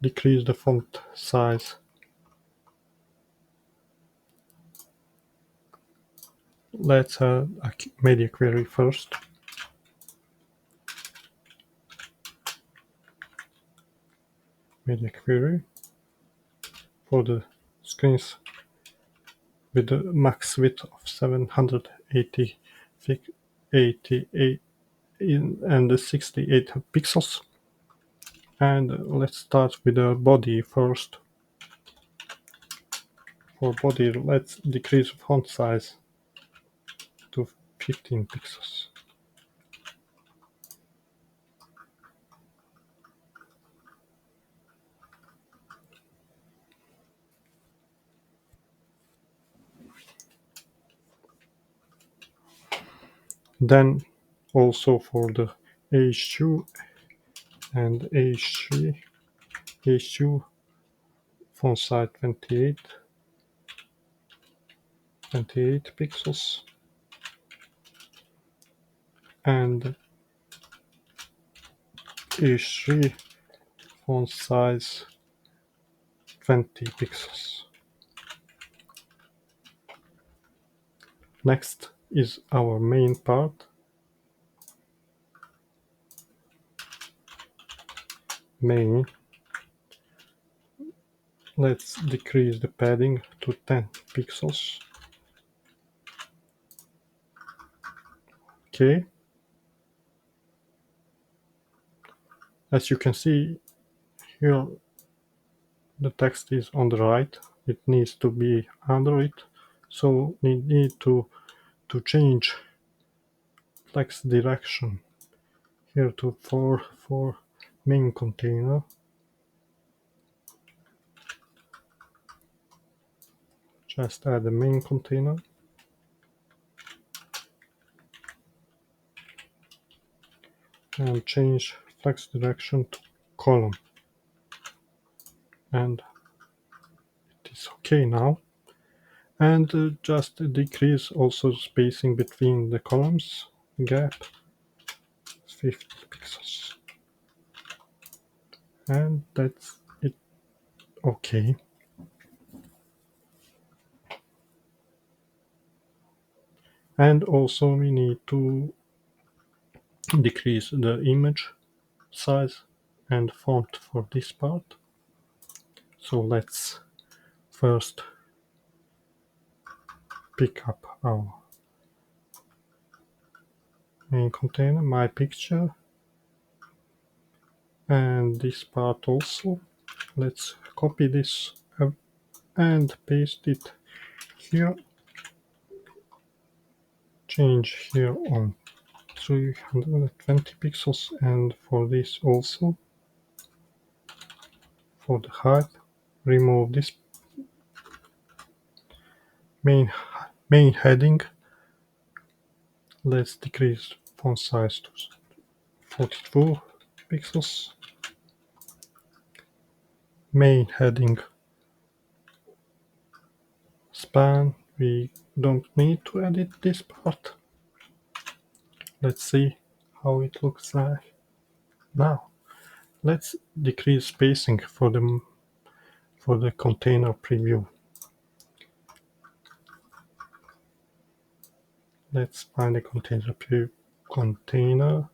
decrease the font size. Let's add a media query first. Media query for the screens with the max width of 780 88 and 68 pixels. And let's start with the body first. For body, let's decrease font size to 15 pixels. Then also for the H2 and H3, H2 font size 28 pixels, and H3 font size 20 pixels. Next is our main part. Main. Let's decrease the padding to 10 pixels. Okay. As you can see here, the text is on the right. It needs to be under it. So we need to change text direction here to for main container. Just add the main container. And change flex direction to column. And it is okay now. And just decrease also spacing between the columns, gap 50 pixels. And that's it. Okay. And also we need to decrease the image size and font for this part. So let's first pick up our main container, my picture, and this part also. Let's copy this and paste it here. Change here on 320 pixels, and for this also, for the height, remove this main heading Let's decrease font size to 42 pixels. Main heading span, we don't need to edit this part. Let's see how it looks like now. Let's decrease spacing for the container preview. Let's find the container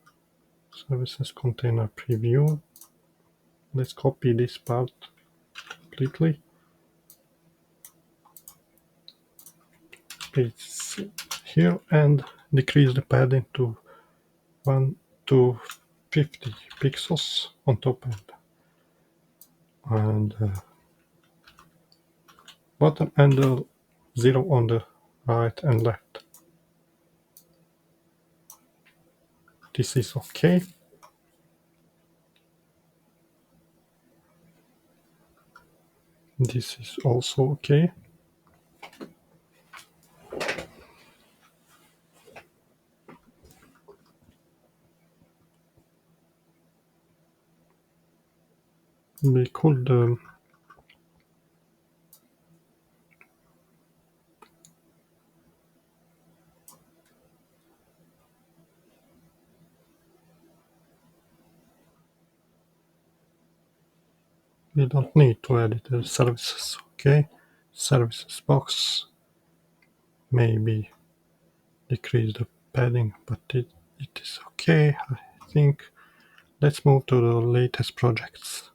services container preview. Let's copy this part completely. Paste here and decrease the padding to 1 to 50 pixels on top and bottom, and 0 on the right and left. This is okay. This is also okay. We could we don't need to edit the services, okay? Services box, maybe decrease the padding, but it is okay, I think. Let's move to the latest projects.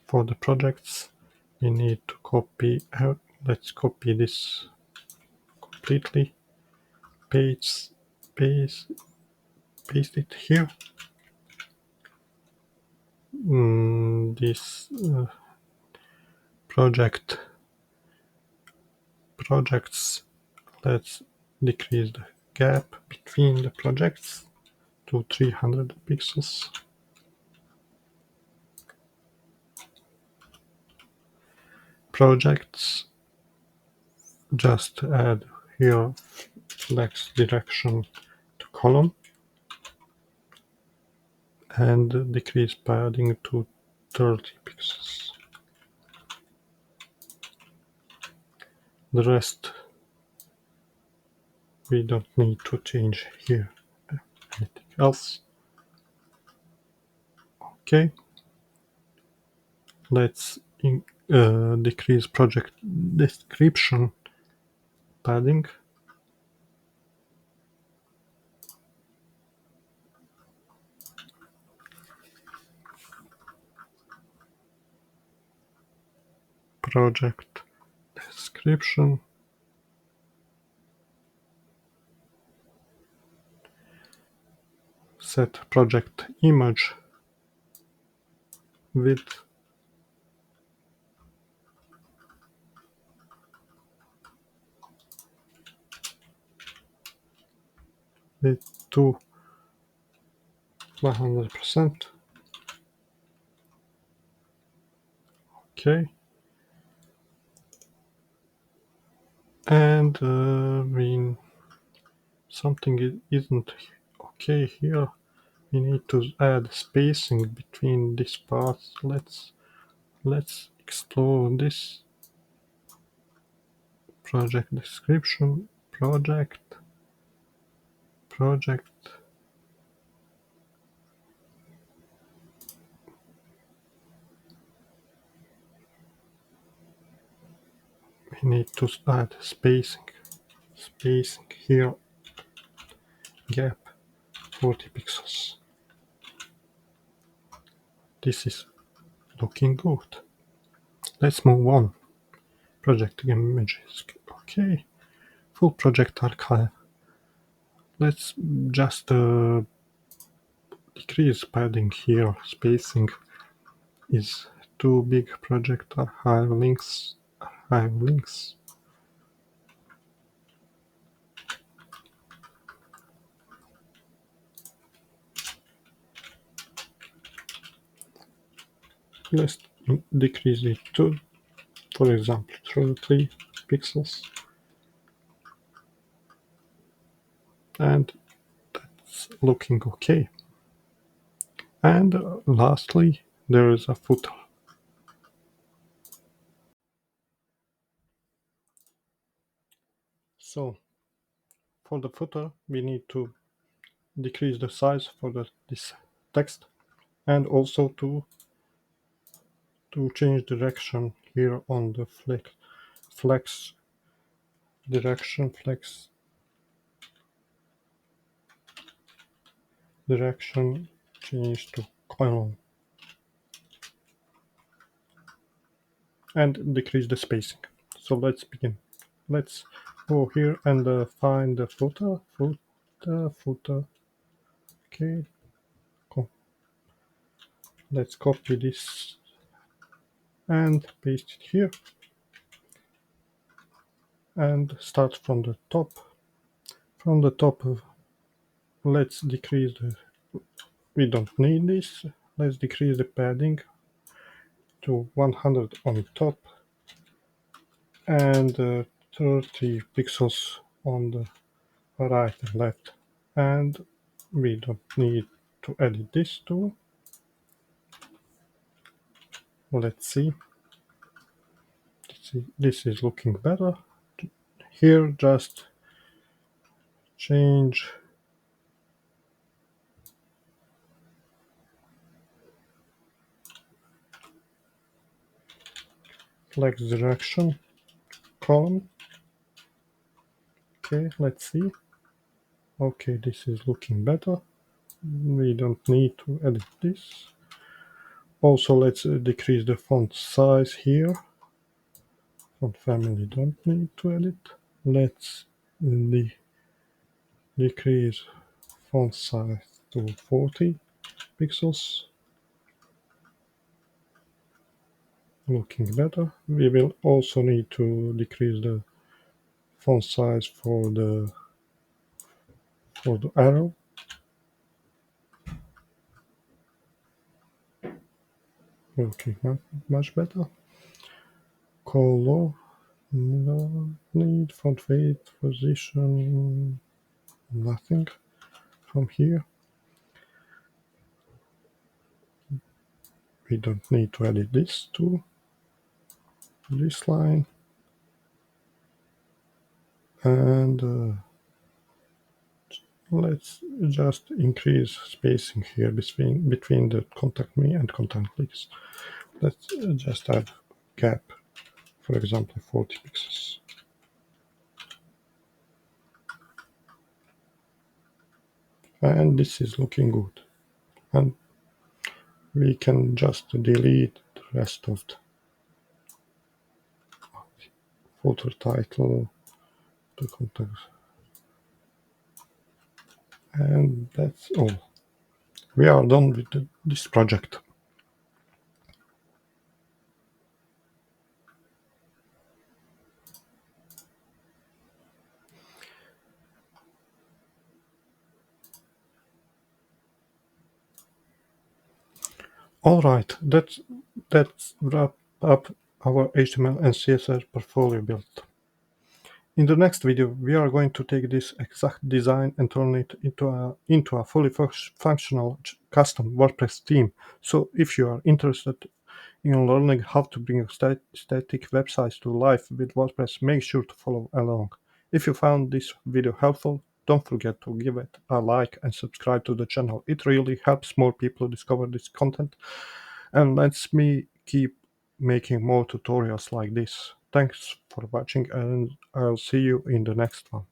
For the projects, we need to copy out. Let's copy this completely. Paste it here. This projects. Let's decrease the gap between the projects to 300 pixels. Projects, just add here flex direction to column and decrease padding to 30 pixels. The rest we don't need to change here. Anything else? Okay. Let's decrease project description padding. Project description. Set project image width to 100%. Okay. And when something isn't okay here, we need to add spacing between these parts. Let's explore this. Project description, project. We need to add spacing here, gap 40 pixels. This is looking good. Let's move on. Project images. Okay. Full project archive. Let's just decrease padding here. Spacing is too big. Project archive links. Let's decrease it to, for example, 33 pixels. and it's looking okay. And lastly, there is a footer. So for the footer, we need to decrease the size for this text, and also to change direction here on the flex direction change to column, and decrease the spacing. So let's begin. Let's go here and find the footer. Okay, let's copy this and paste it here, and start from the top. From the top, let's decrease the. We don't need this. Let's decrease the padding to 100 on top, and 30 pixels on the right and left. And we don't need to edit this too. Let's see. This is looking better. Here, just change flex direction column. Okay, let's see. Okay, this is looking better. We don't need to edit this. Also, let's decrease the font size here. Font family don't need to edit. Let's decrease font size to 40 pixels. Looking better. We will also need to decrease the font size for the arrow. Looking much better. Color, no need. Font weight, position, nothing from here. We don't need to edit this too. This line, and let's just increase spacing here between the contact me and contact links. Let's just add gap, for example, 40 pixels. And this is looking good. And we can just delete the rest of the footer title, the context. And that's all. We are done with this project. All right, that's wrap up our HTML and CSS portfolio build. In the next video, we are going to take this exact design and turn it into a fully functional custom WordPress theme. So if you are interested in learning how to bring static websites to life with WordPress, make sure to follow along. If you found this video helpful, don't forget to give it a like and subscribe to the channel. It really helps more people discover this content and lets me keep making more tutorials like this. Thanks for watching, and I'll see you in the next one.